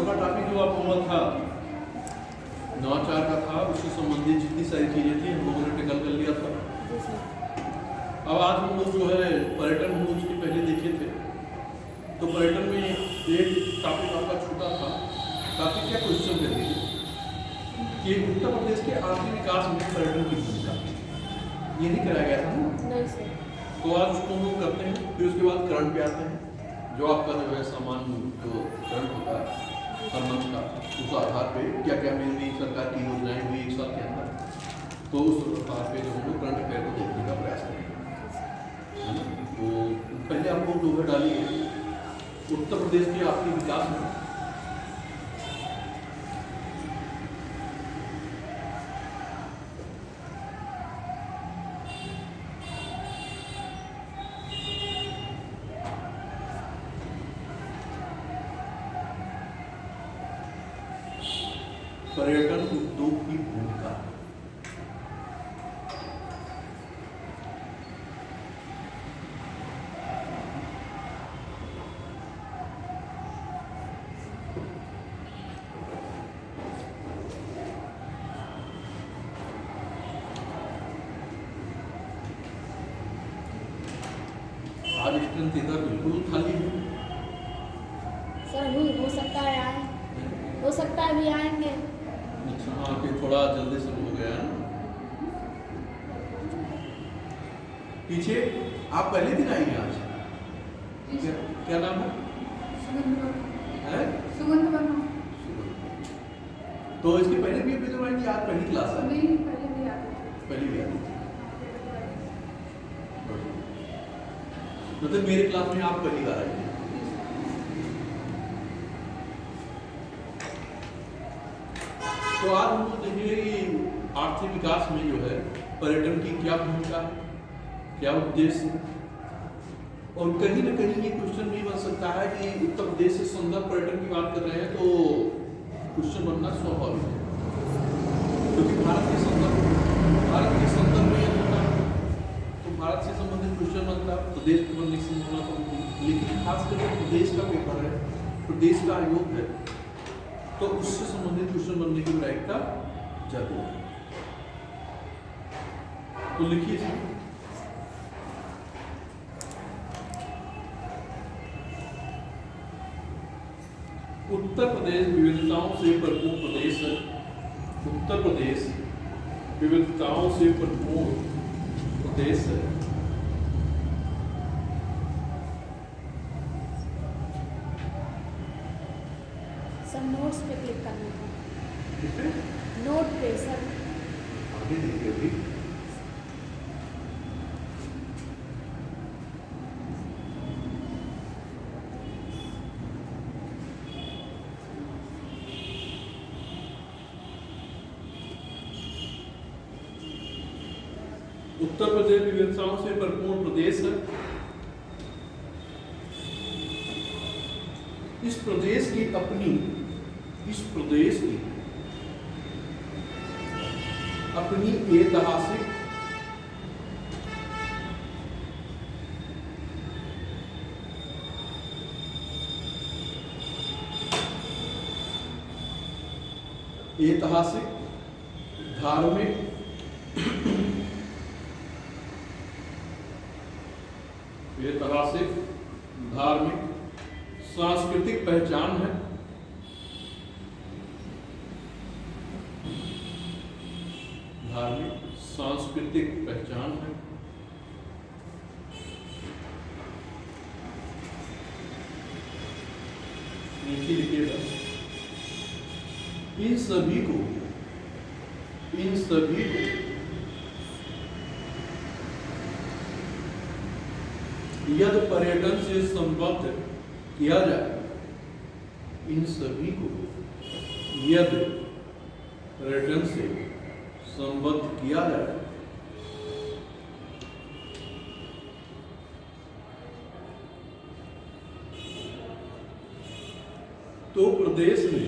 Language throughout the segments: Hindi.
छोटा टॉपिक जो आपको हुआ था नवाचार का था, उससे संबंधित जितनी सारी चीज़ें थी हम लोगों ने टेकल कर लिया था। अब आज हम लोग जो है पर्यटन हम उसके पहले देखे थे, तो पर्यटन में एक टॉपिक आपका छूटा था। टॉपिक क्या क्वेश्चन कर दीजिए कि उत्तर प्रदेश के आर्थिक विकास में पर्यटन की भूमिका, ये नहीं कराया गया था ना? नहीं सर। तो आज उसको हम लोग करते हैं, फिर उसके बाद करंट पे आते हैं। जो आपका जो है सामान्य जो करंट होता है हर मंथ का, उस आधार पे क्या क्या मेरी सरकार की योजनाएं हुई एक साल के अंदर, तो उस आधार पे जो हम लोग करंट अफेयर को देखने का प्रयास करेंगे, है ना? तो पहले आप लोग जो है डालिए उत्तर प्रदेश के आर्थिक विकास में पर्यटन उद्योग की भूमिका। आज स्ट्रेंथ इधर बिल्कुल खाली है सर। हो सकता है आए, हो सकता है भी आएंगे। अच्छा, हाँ कि थोड़ा जल्दी शुरू हो गया है ना। पीछे आप पहले दिन आएंगे आज? क्या नाम है? सुगंध वर्मा। तो इसके पहले भी अभी तो आएंगे, आज पहली क्लास है? नहीं, पहले भी आते थे। पहली भी आती थी। मतलब मेरे क्लास में आप पहली बार आएंगे। तो आज हम लोग देखेंगे कि आर्थिक विकास में जो है पर्यटन की क्या भूमिका, क्या उद्देश्य, और कहीं ना कहीं ये क्वेश्चन भी बन सकता है कि उत्तर प्रदेश से संदर्भ पर्यटन की बात कर रहे हैं तो क्वेश्चन बनना स्वाभाविक है, क्योंकि भारत के संदर्भ में होता है तो भारत से संबंधित क्वेश्चन बनता है, प्रदेश के बनने से संबंधित। लेकिन खास करके प्रदेश का पेपर है, प्रदेश का आयोग है, तो उससे संबंधित क्वेश्चन बनने की प्रायिकता ज्यादा है। तो लिखिए जी, उत्तर प्रदेश विविधताओं से भरपूर प्रदेश है। उत्तर प्रदेश विविधताओं से भरपूर प्रदेश है। सर नोट्स पे क्लिक करना था। ठीक है, नोट पे सर। आगे देखिए अभी उत्तर प्रदेश विविधताओं से भरपूर प्रदेश है। इस प्रदेश की अपनी ऐतिहासिक धार्मिक सांस्कृतिक पहचान है। धार्मिक सांस्कृतिक पहचान है। नीचे लिखिएगा, इन सभी को यदि पर्यटन से संबद्ध किया जाए, इन सभी को यदि पर्यटन से संबद्ध किया जाए तो प्रदेश में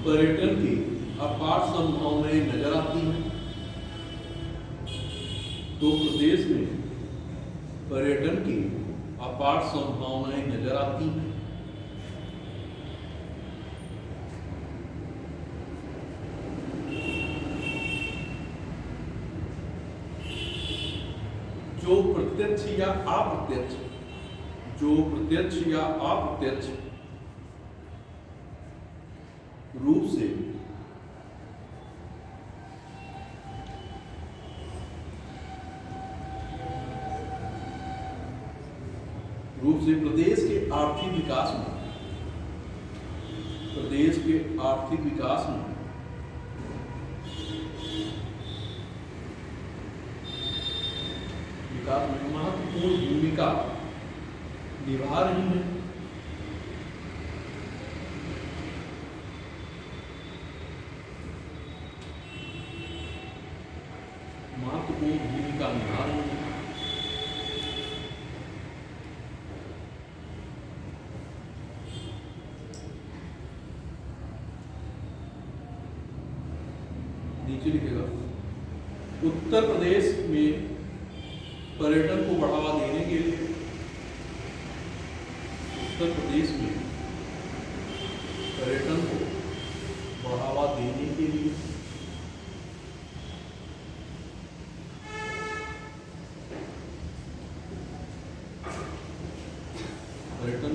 पर्यटन की अपार संभावनाएं नजर आती हैं। तो प्रदेश में पर्यटन की अपार संभावनाएं नजर आती हैं। जो प्रत्यक्ष या अप्रत्यक्ष रूप से प्रदेश के आर्थिक विकास में महत्वपूर्ण भूमिका निभा रही है। नीचे लिखेगा उत्तर प्रदेश में पर्यटन को बढ़ावा देने के लिए पर्यटन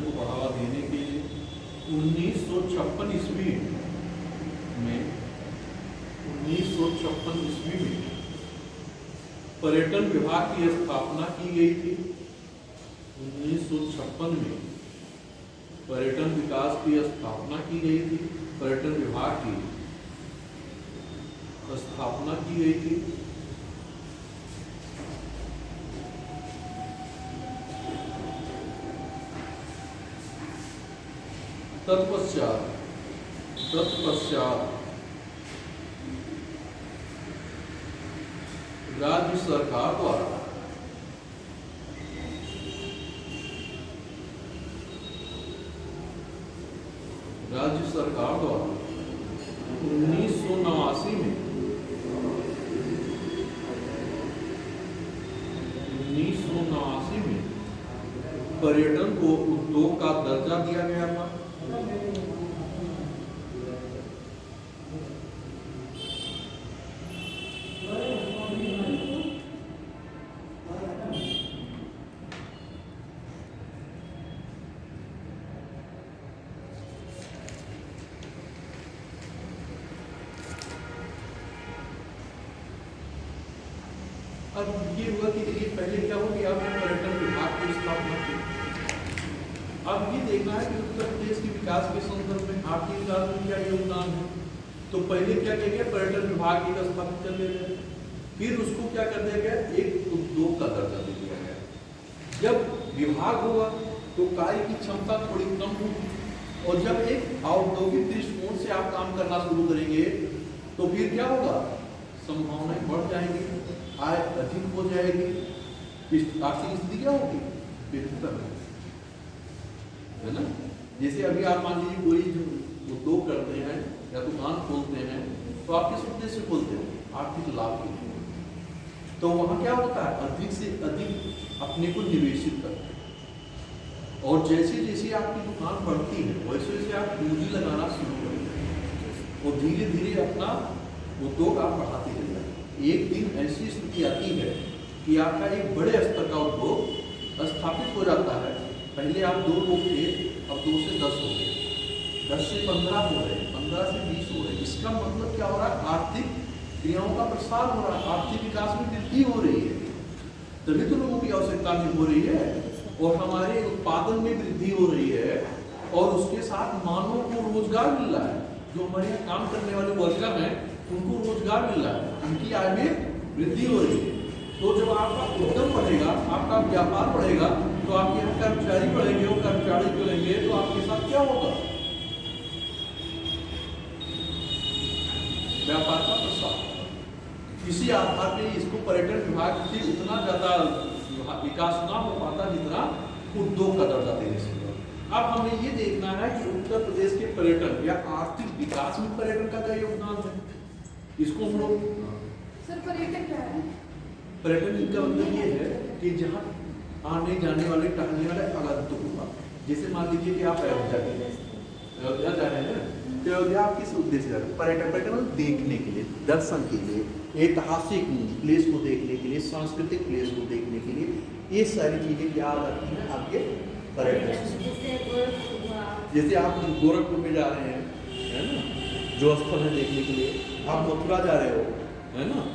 को बढ़ावा देने के लिए 1956 ईस्वी में पर्यटन विभाग की स्थापना की गई थी। 1956 में पर्यटन विकास की स्थापना की गई थी, पर्यटन विभाग की स्थापना की गई थी। तत्पश्चात राज्य सरकार द्वारा राज्य सरकार द्वारा 1989 में पर्यटन को उद्योग का दर्जा दिया गया था। अब ये हुआ कि देखिए पहले क्या हो कि आपने पर्यटन विभाग की स्थापना की। अब ये देखना है कि उत्तर प्रदेश के विकास के संदर्भ में आर्थिक विकास में क्या योगदान है। तो पहले क्या किया गया, पर्यटन विभाग एक स्थापित कर दिया गया, फिर उसको क्या कर दिया गया, एक उद्योग का दर्जा दे दिया गया। जब विभाग होगा तो कार्य की क्षमता थोड़ी कम होगी, और जब एक औद्योगिक दृष्टिकोण से आप काम करना शुरू करेंगे तो फिर क्या होगा, संभावनाएं बढ़ जाएंगी, आय अधिक हो जाएगी, आर्थिक स्थिति क्या होगी, बेहतर है ना। जैसे अभी आप मान लीजिए कोई जो उद्योग करते हैं या दुकान खोलते हैं तो आप किस उद्देश्य से खोलते हो, आर्थिक लाभ के लिए। तो वहाँ क्या होता है, अधिक से अधिक अपने को निवेशित करते हैं, और जैसे जैसे आपकी दुकान बढ़ती है वैसे वैसे आप पूंजी लगाना शुरू करते हैं, और धीरे धीरे अपना उद्योग आप बढ़ाते चले जाते हैं। एक दिन ऐसी स्थिति आती है कि आपका एक बड़े स्तर का उद्योग स्थापित हो जाता है। पहले आप 2 लोग थे, अब 2 से 10 हो गए, 10 से 15 हो रहे, 15 से 20 हो रहे। इसका मतलब क्या हो रहा है, आर्थिक क्रियाओं का प्रसार हो रहा है, आर्थिक विकास में वृद्धि हो रही है, तभी तो लोगों की आवश्यकता में हो रही है, और हमारे उत्पादन में वृद्धि हो रही है, और उसके साथ मानव को रोजगार मिल रहा है। जो हमारे यहाँ काम करने वाले वर्कर हैं उनको रोजगार मिल रहा है, उनकी आय में वृद्धि हो रही है। तो जब आपका उद्यम बढ़ेगा, आपका व्यापार बढ़ेगा, तो आपके यहाँ कर्मचारी बढ़ेंगे, और कर्मचारी जुड़ेंगे तो आपके साथ क्या होगा, व्यापार का प्रसार। इसी आधार पे इसको पर्यटन विभाग से उतना ज्यादा विकास ना हो पाता जितना उद्योग का दर्जा देने से। अब हमें ये देखना है कि उत्तर प्रदेश के पर्यटन या आर्थिक विकास में पर्यटन का क्या योगदान है, इसको हम लोग। सर पर्यटन क्या है? पर्यटन का मतलब ये है कि जहाँ आने जाने वाले टहलने वाले आगंतुक होगा। जैसे मान लीजिए कि आप अयोध्या जा रहे हैं, तो अयोध्या आप किस उद्देश्य से जा रहे हैं? पर्यटन मतलब देखने के लिए, दर्शन के लिए, ऐतिहासिक प्लेस को देखने के लिए, सांस्कृतिक प्लेस को देखने के लिए, ये सारी चीजें क्या आ जाती हैं आपके पर्यटन। जैसे आप गोरखपुर में जा रहे हैं, है ना, जो स्थल है देखने के लिए, आप मथुरा जा रहे हो, है ना,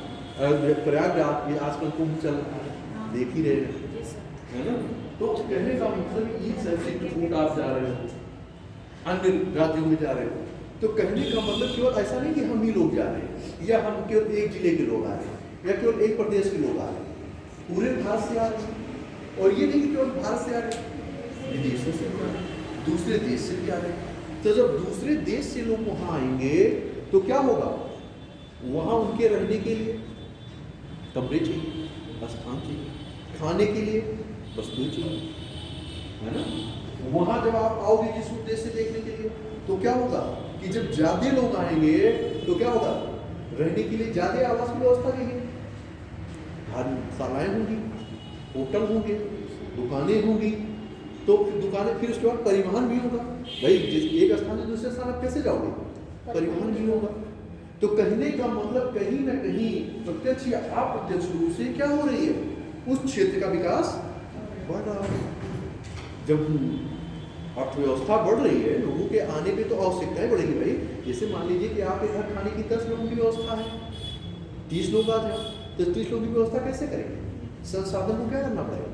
प्रयागराज ये आजकल कुंभ चल रहा है, देख ही रहे हैं, है ना। तो कहने का मतलब ये शैक्षिक टूट आप जा रहे हो, अन्य राज्यों में जा रहे हो, तो कहने का मतलब केवल ऐसा नहीं कि हम ही लोग जा रहे हैं या हम केवल एक जिले के लोग आ रहे हैं या केवल एक प्रदेश के लोग आ रहे हैं, पूरे भारत से आ रहे हैं। और ये नहीं कि केवल भारत से आ रहे हैं, विदेशों से भी आ रहे हैं, दूसरे देश से भी आ रहे हैं। तो जब दूसरे देश से लोग वहाँ आएंगे तो क्या होगा, वहाँ उनके रहने के लिए कमरे चाहिए, स्थान चाहिए, खाने के लिए वस्तुएं चाहिए, है ना। वहाँ जब आप आओगे जिस उद्देश्य से देखने के लिए, तो क्या होगा कि जब ज्यादा लोग आएंगे तो क्या होगा, रहने के लिए ज्यादा आवास की व्यवस्था चाहिए, धर्मशालाएं होंगी, होटल होंगे, दुकानें होंगी, तो फिर दुकानें, फिर उसके बाद परिवहन भी होगा। भाई जिस एक स्थान से दूसरे स्थान आप कैसे जाओगे, परिवहन भी होगा। तो कहने का मतलब कहीं ना कहीं प्रत्यक्ष या अप्रत्यक्ष रूप से क्या हो रही है, उस क्षेत्र का विकास बढ़ रहा है। जब अर्थव्यवस्था बढ़ रही है, लोगों के आने पे तो आवश्यकताएं बढ़ेगी भाई। जैसे मान लीजिए कि आप इधर खाने की 10 लोगों की व्यवस्था है, 30 लोग आ जाए, तो 30 लोगों की व्यवस्था कैसे करेंगे, संसाधन को क्या करना पड़ेगा,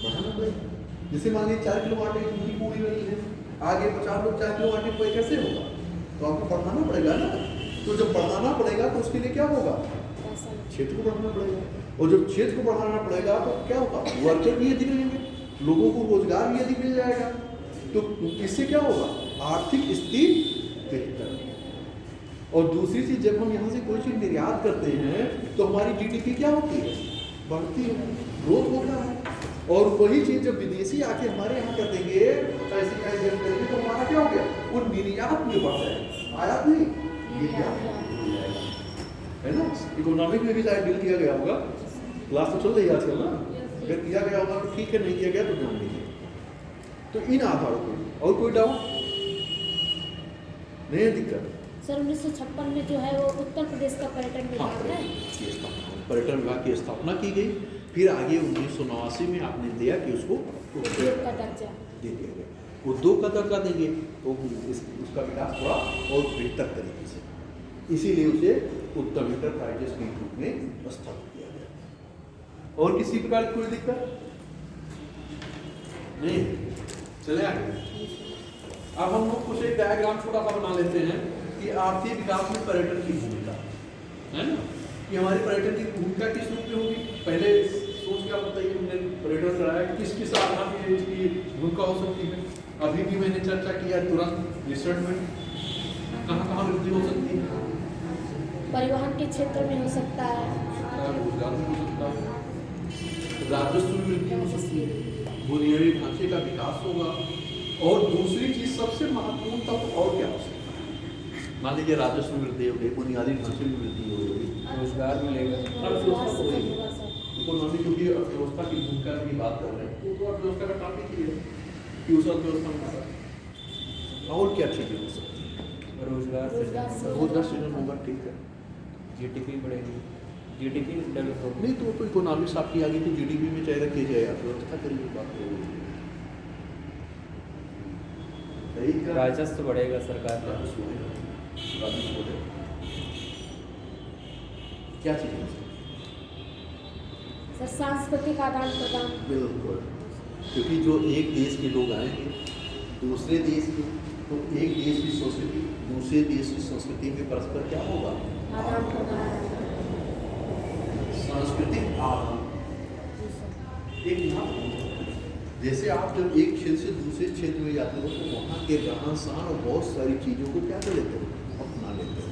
बढ़ाना पड़ेगा। जैसे मान लीजिए 4 किलो आटे की पूरी बनी है, आगे 50 लोग 4 किलो आटे कोई कैसे होगा, तो आपको बढ़ाना पड़ेगा ना। तो जब बढ़ाना पड़ेगा तो उसके लिए क्या होगा, क्षेत्र को बढ़ाना पड़ेगा, और जब क्षेत्र को बढ़ाना पड़ेगा तो क्या होगा, वर्कर भी अधिक रहेंगे, लोगों को रोजगार भी अधिक मिल जाएगा। तो इससे क्या होगा, आर्थिक स्थिति बेहतर। और दूसरी चीज, जब हम यहाँ से कोई चीज निर्यात करते हैं तो हमारी जीडीपी क्या होती है, बढ़ती है, ग्रोथ होता है। और वही चीज जब विदेशी आके हमारे यहाँ कर देंगे, ऐसे करेंगे, तो हमारा क्या हो गया, वो निर्यात में बढ़ जाएगा, आयात नहीं, ये क्या हो जाएगा, है ना। इकोनॉमिक में भी शायद डील किया गया होगा, क्लास तो चल रही है आजकल ना, अगर किया गया होगा तो ठीक है, नहीं किया गया तो ध्यान दीजिए। तो इन आधारों पर और कोई डाउट नहीं है, दिक्कत। सर 1956 में जो है वो उत्तर प्रदेश का पर्यटन विभाग है, पर्यटन विभाग की स्थापना की गई। फिर आगे 1989 में आपने दिया कि उसको उद्योग का दर्जा दे दिया गया, उद्योग का दर्जा देंगे तो उसका विकास थोड़ा और बेहतर तरीके से, इसीलिए उसे उत्तम इंटरप्राइजेस के रूप में स्थापित किया गया। और किसी प्रकार की कोई दिक्कत नहीं, चले आगे। अब हम लोग कुछ एक डायग्राम छोटा सा बना लेते हैं कि आर्थिक विकास में पर्यटन की भूमिका, है ना, कि हमारे पर्यटन की भूमिका किस रूप में होगी। पहले सोच के आप बताइए, हमने पर्यटन कराया किस किस आधार में इसकी भूमिका हो सकती है। अभी भी मैंने चर्चा किया, तुरंत रिसेटलमेंट कहाँ कहाँ वृद्धि हो सकती है, परिवहन के क्षेत्र में हो सकता है, रोजगार में हो सकता है, राजस्व में वृद्धि हो सकती है, बुनियादी ढांचे का विकास होगा। और दूसरी चीज सबसे महत्वपूर्ण तब और क्या हो सकता है, मान लीजिए राजस्व में वृद्धि हो गई, बुनियादी ढांचे में वृद्धि हो गई, रोजगार मिलेगा, अर्थव्यवस्था हो गई, इकोनॉमी, क्योंकि अर्थव्यवस्था की भूमिका की बात कर रहे हैं, तो अर्थव्यवस्था का काम ही है कि उस अर्थव्यवस्था में और क्या चीजें हो सकती है, रोजगार सृजन होगा, ठीक है, जीडीपी बढ़ेगी, जीडीपी डेवलप होगी। नहीं तो इकोनॉमिक्स आपकी आगे की जीडीपी में चाहे रखी जाए, अर्थव्यवस्था करिए बात करिए, राजस्व बढ़ेगा, सरकार का राजस्व बढ़ेगा, क्या चीज़ सर सांस्कृतिक आदान प्रदान, बिल्कुल, क्योंकि जो एक देश के लोग आएंगे दूसरे देश के, तो एक देश की संस्कृति दूसरे देश की संस्कृति में परस्पर क्या होगा, आदान प्रदान, सांस्कृतिक आदान। एक यहाँ जैसे आप जब एक क्षेत्र से दूसरे क्षेत्र में जाते हो तो वहाँ के रहन सहन और बहुत सारी चीज़ों को क्या कर लेते हो, अपना लेते हो,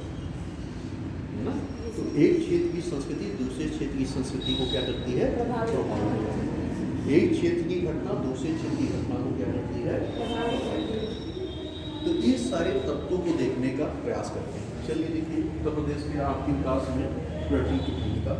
है ना। तो एक क्षेत्र की संस्कृति दूसरे क्षेत्र की संस्कृति को क्या करती है, प्रभावित करती है। एक क्षेत्र की घटना दूसरे क्षेत्र की घटना को क्या करती है। तो इस सारे तत्वों को देखने का प्रयास करते हैं। चलिए देखिए उत्तर प्रदेश के आर्थिक विकास में पर्यटन की भूमिका।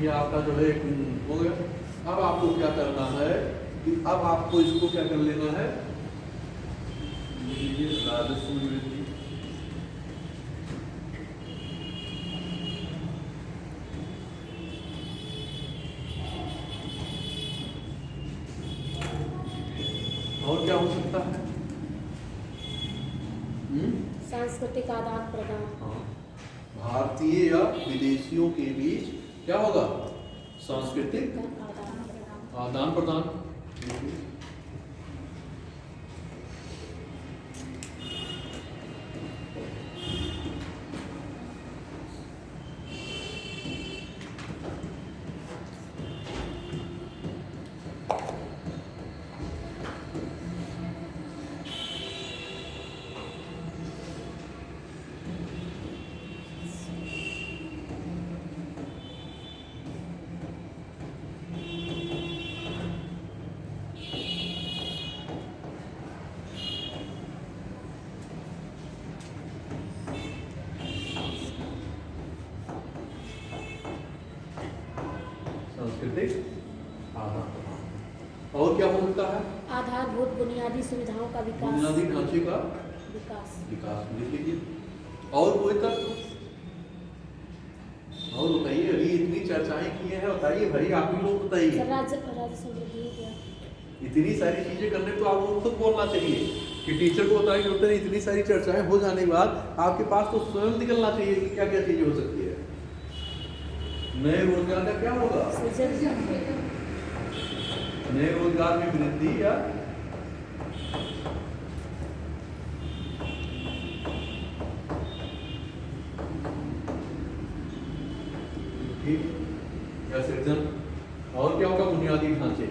ये आपका जो है एक हो गया। अब आपको क्या करना है कि अब आपको इसको क्या कर लेना है, ये राजस्व वृद्धि, और क्या हो सकता है? सांस्कृतिक आदान प्रदान। हाँ, भारतीय या विदेशियों के बीच क्या होगा? सांस्कृतिक आदान प्रदान। आदान प्रदान। सांस्कृतिक आदान प्रदान। और क्या हो सकता है? आधारभूत बुनियादी सुविधाओं का विकास। बुनियादी ढांचे का विकास। विकास लिख लीजिए। और कोई तत्व? और बताइए, अभी इतनी चर्चाएं की हैं, बताइए भाई, आप ही लोग बताइए। सर राजस्व वृद्धि हो गया। इतनी सारी चीजें करने तो आपको खुद बोलना चाहिए कि टीचर को बताएंगे होते हैं। इतनी सारी चर्चाएं हो जाने के बाद आपके पास तो स्वयं निकलना चाहिए कि क्या क्या चीजें हो सकती है। नए रोजगार का क्या होगा? नए रोजगार में वृद्धि या सृजन। और क्या होगा? बुनियादी ढांचे।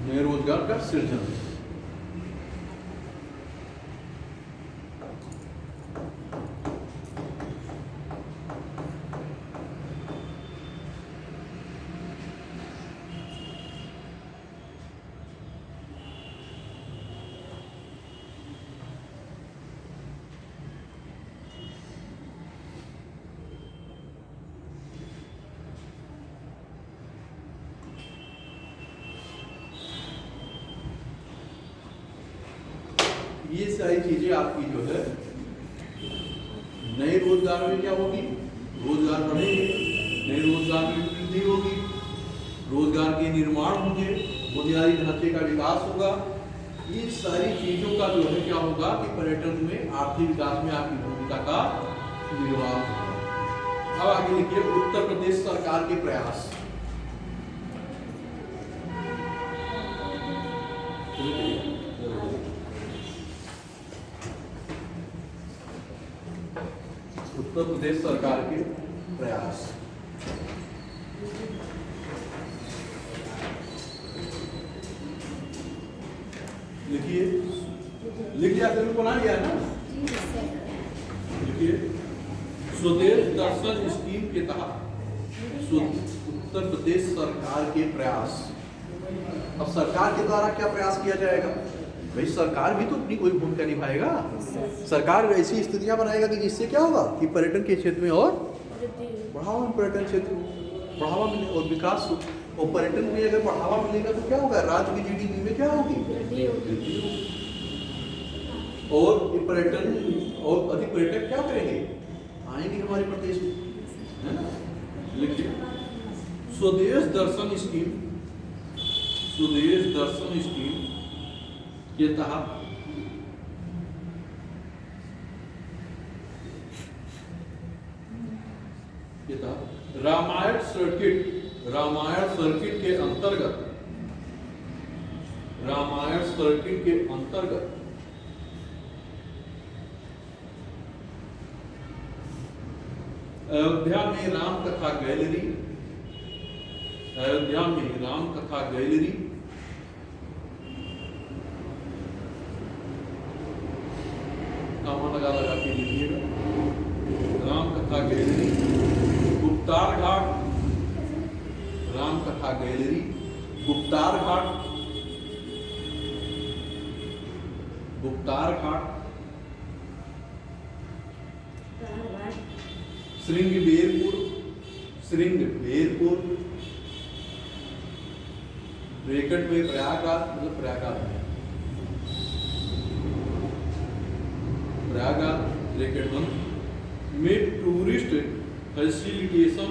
नए रोजगार का सृजन। ये सारी चीजें आपकी जो है नए रोजगार में क्या होगी? रोजगार बढ़ेंगे, नए रोजगार में वृद्धि होगी, रोजगार के निर्माण होंगे, बुनियादी ढांचे का विकास होगा। ये सारी चीजों का जो है क्या होगा कि पर्यटन में आर्थिक विकास में आपकी भूमिका का निर्वाह होगा। अब आगे लिखिए, उत्तर प्रदेश सरकार के प्रयास। उत्तर प्रदेश सरकार के प्रयास। लिखिए, लिख दिया? फिर बना लिया ना? लिखिए, स्वदेश दर्शन स्कीम के तहत उत्तर प्रदेश सरकार के प्रयास। अब सरकार के द्वारा क्या प्रयास किया जाएगा? भाई सरकार भी तो अपनी कोई भूमिका निभाएगा। सरकार ऐसी स्थितियां बनाएगा कि जिससे क्या होगा कि पर्यटन के क्षेत्र में और बढ़ावा, पर्यटन क्षेत्र बढ़ावा मिले और विकास हो। और पर्यटन में अगर बढ़ावा मिलेगा तो क्या होगा? राज्य की जीडीपी में क्या होगी? वृद्धि होगी। और ये पर्यटन और अधिक पर्यटक क्या करेंगे? आएंगे हमारे प्रदेश में, है ना? लिखिए, स्वदेश दर्शन स्कीम, स्वदेश दर्शन स्कीम के तहत रामायण सर्किट, रामायण सर्किट के अंतर्गत, रामायण सर्किट के अंतर्गत अयोध्या में राम कथा गैलरी, अयोध्या में राम कथा गैलरी का लगा लगा के लिखिएगा। Ram Katha gallery, Guptar Ghat, Ram Katha gallery, Guptar Ghat, Guptar Ghat, Shringverpur, Shringverpur, bracket में प्रयागराज, मतलब प्रयागराज है, प्रयागराज ब्रैकेट में tourist facilitation,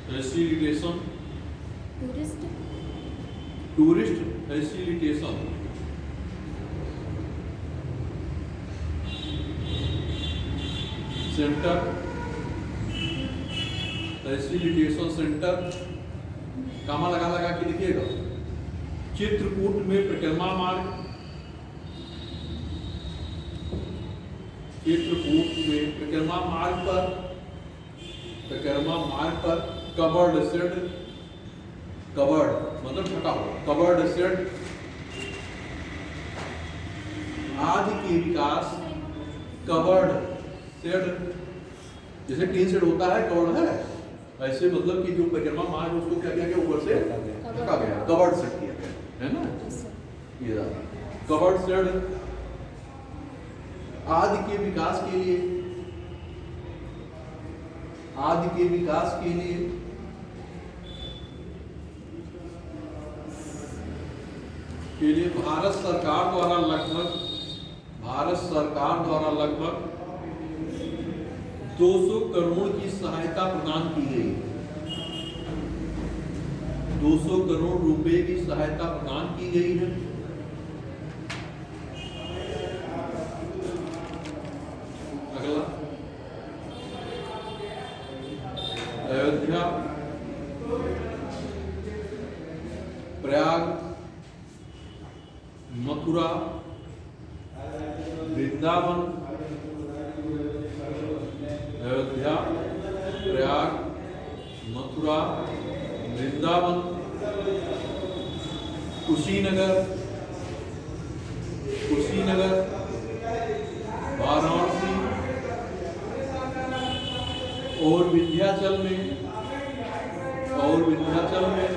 facilitation, tourist facilitation, centre, facilitation centre, comma लगा लगा के लिखिएगा। चित्रकूट में परिक्रमा मार्ग, चित्रकूट में परिक्रमा मार्ग पर, परिक्रमा मार्ग पर कवर्ड शेड, कवर्ड मतलब ढका हुआ, कवर्ड शेड आदि के विकास, कवर्ड शेड, जैसे टीन शेड होता है कवर्ड है, ऐसे मतलब कि जो परिक्रमा मार्ग उसको क्या किया गया, ऊपर से ढका गया, कवर्ड शेड किया गया, है ना। ये कवर्ड शेड आदि के विकास के लिए, आदि के विकास के लिए भारत सरकार द्वारा लगभग 200 करोड़ की सहायता प्रदान की गई, 200 करोड़ रुपए की सहायता प्रदान की गई है। अगला, अयोध्या, प्रयाग, मथुरा, वृंदावन, अयोध्या, प्रयाग, मथुरा, वृंदावन, कुशीनगर, कुशीनगर, वाराणसी और विंध्याचल में, और विंध्याचल में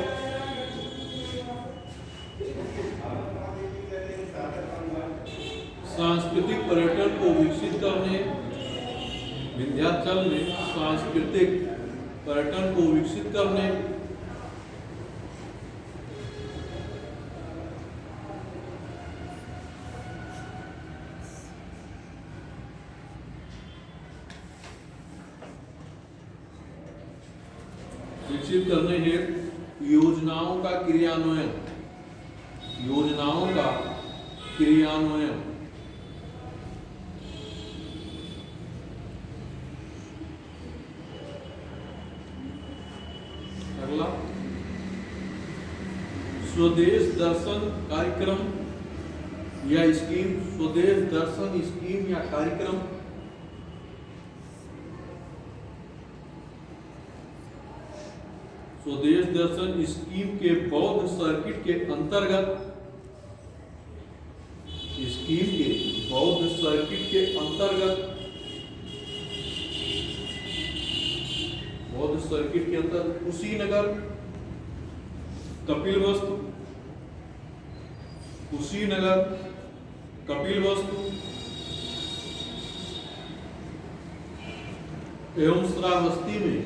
सांस्कृतिक पर्यटन को विकसित करने, विंध्याचल में सांस्कृतिक पर्यटन को विकसित करने, विकसित करने हेतु योजनाओं का क्रियान्वयन, योजनाओं का क्रियान्वयन, अगला, स्वदेश दर्शन कार्यक्रम या स्कीम, स्वदेश दर्शन स्कीम या कार्यक्रम, स्वदेश दर्शन स्कीम के बौद्ध सर्किट के अंतर्गत, स्कीम के बौद्ध सर्किट के अंतर्गत, बौद्ध सर्किट के अंतर्गत कुशीनगर, कपिलवस्तु, कुशीनगर, कपिलवस्तु एवं श्रावस्ती में,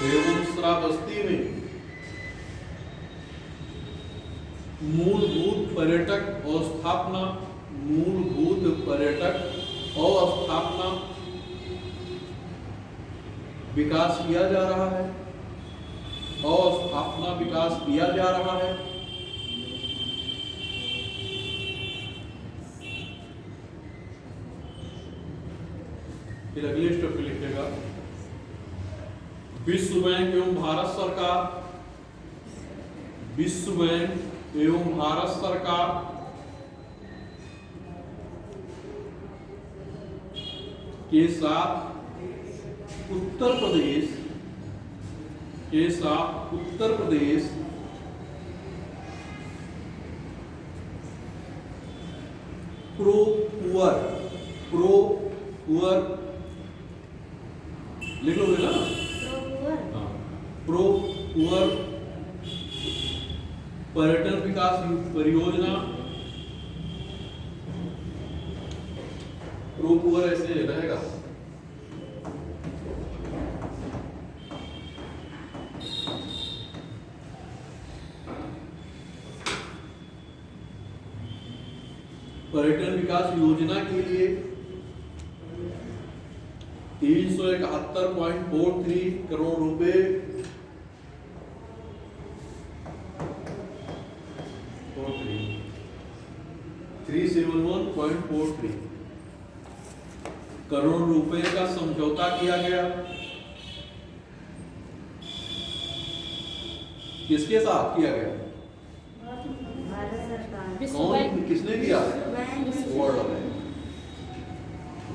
एवं श्रावस्ती में मूलभूत पर्यटक और स्थापना, मूलभूत पर्यटक और स्थापना विकास किया जा रहा है, और स्थापना विकास किया जा रहा है। फिर अगले स्टेप पे लिखेगा, विश्व बैंक एवं भारत सरकार, विश्व बैंक एवं भारत सरकार के साथ उत्तर प्रदेश, के साथ उत्तर प्रदेश प्रो पुअर लिख लोगे ना? प्रो पुअर पर्यटन विकास परियोजना, प्रो पुअर ऐसे रहेगा। पर्यटन विकास योजना के लिए 371.43 करोड़ रुपए 371.43 करोड़ रुपए का समझौता किया गया। किसके साथ किया गया? कौन, किसने किया? World bank.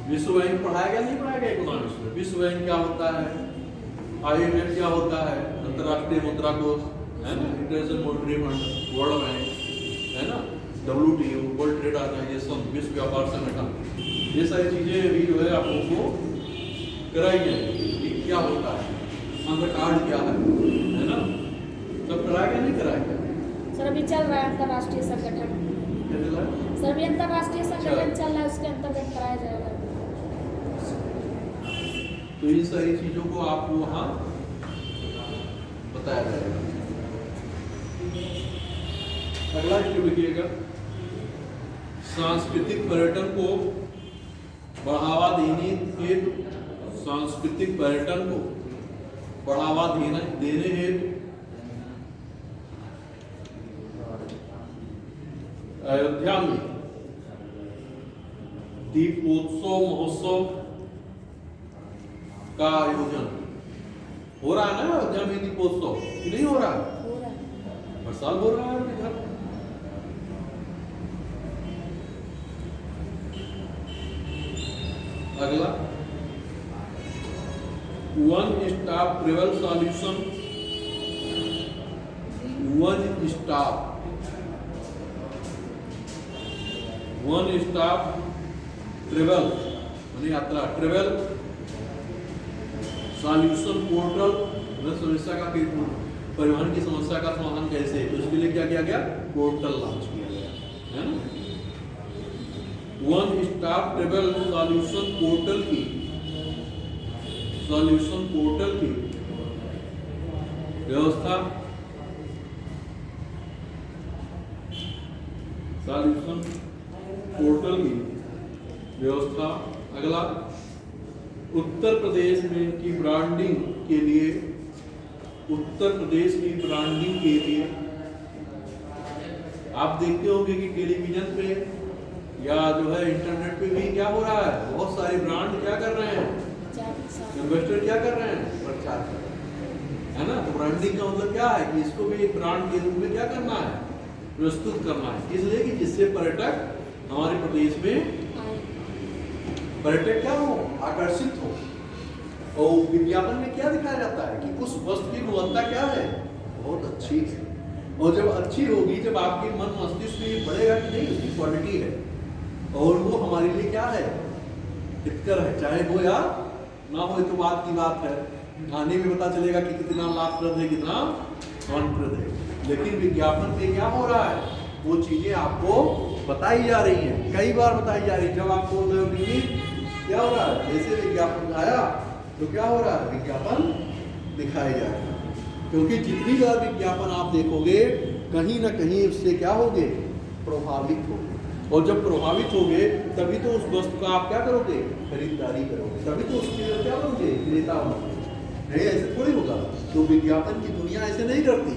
विश्व बैंक पढ़ाया गया नहीं पढ़ाया गया इकोनॉमिक्स में? विश्व बैंक क्या होता है, IMF क्या होता है, अंतर्राष्ट्रीय मुद्रा कोष है ना, international monetary fund, world bank है ना, WTO वर्ल्ड ट्रेड ऑर्गेनाइजेशन, विश्व व्यापार संगठन, ये सारी चीजें भी जो है आप लोगों को कराई जाएंगी कि क्या होता है, अंतर्कार्ड क्या है ना, सब कराया गया नहीं कराया गया? सर अभी चल रहा है अंतर्राष्ट्रीय संगठन, सर अभी अंतर्राष्ट्रीय संगठन चल रहा है, उसके अंतर्गत कराया जाएगा। तो इन सारी चीजों को आपको वहाँ बताया जाएगा। अगला स्टेप लिखिएगा, सांस्कृतिक पर्यटन को बढ़ावा देने हेतु, सांस्कृतिक पर्यटन को बढ़ावा देने हेतु अयोध्या में दीपोत्सव महोत्सव का आयोजन हो रहा है ना? अयोध्या में दीपोत्सव कि नहीं हो रहा है? हर साल हो रहा है इधर। अगला, one stop travel solution, one stop travel यानी यात्रा, ट्रेवल सॉल्यूशन पोर्टल, समस्या का परिवहन की समस्या का समाधान कैसे, तो उसके लिए क्या किया गया? पोर्टल लॉन्च किया गया है ना। One stop travel solution portal की व्यवस्था, सॉल्यूशन पोर्टल की व्यवस्था। अगला, उत्तर प्रदेश में की ब्रांडिंग के लिए, आप देखते होंगे कि टेलीविजन पे या जो है इंटरनेट पे भी क्या हो रहा है, बहुत सारे ब्रांड क्या कर रहे हैं, इन्वेस्टर क्या कर रहे हैं, प्रचार कर रहे हैं है ना। तो ब्रांडिंग का मतलब क्या है कि इसको भी एक ब्रांड के रूप में क्या करना है, प्रस्तुत करना है, इसलिए कि जिससे पर्यटक हमारे प्रदेश में पर्यटक क्या हो, आकर्षित हो। और विज्ञापन में क्या दिखाया जाता है कि उस वस्तु की गुणवत्ता क्या है, बहुत अच्छी है। और जब अच्छी होगी, जब आपके मन मस्तिष्क में बढ़ेगा कि नहीं उसकी क्वालिटी है, और वो हमारे लिए क्या है, हितकर है, चाहे वो या ना हो तो बात की बात है, खाने में पता चलेगा कि कितना लाभप्रद है, कितना हानिप्रद है। लेकिन विज्ञापन में क्या हो रहा है, वो चीजें आपको बताई जा रही हैं, कई बार बताई जा रही है। जब आपको क्या हो रहा है, जैसे विज्ञापन आया तो क्या हो रहा है, विज्ञापन दिखाए जा रहे हैं। क्योंकि जितनी बार विज्ञापन आप देखोगे, कहीं ना कहीं उससे क्या होगे, प्रभावित होगे। और जब प्रभावित होगे तभी तो उस वस्तु का आप क्या करोगे, खरीदारी करोगे, तभी तो उसके लिए क्या करोगे, क्रेता होगे। नहीं ऐसे थोड़ी होगा। तो विज्ञापन की दुनिया ऐसे नहीं करती।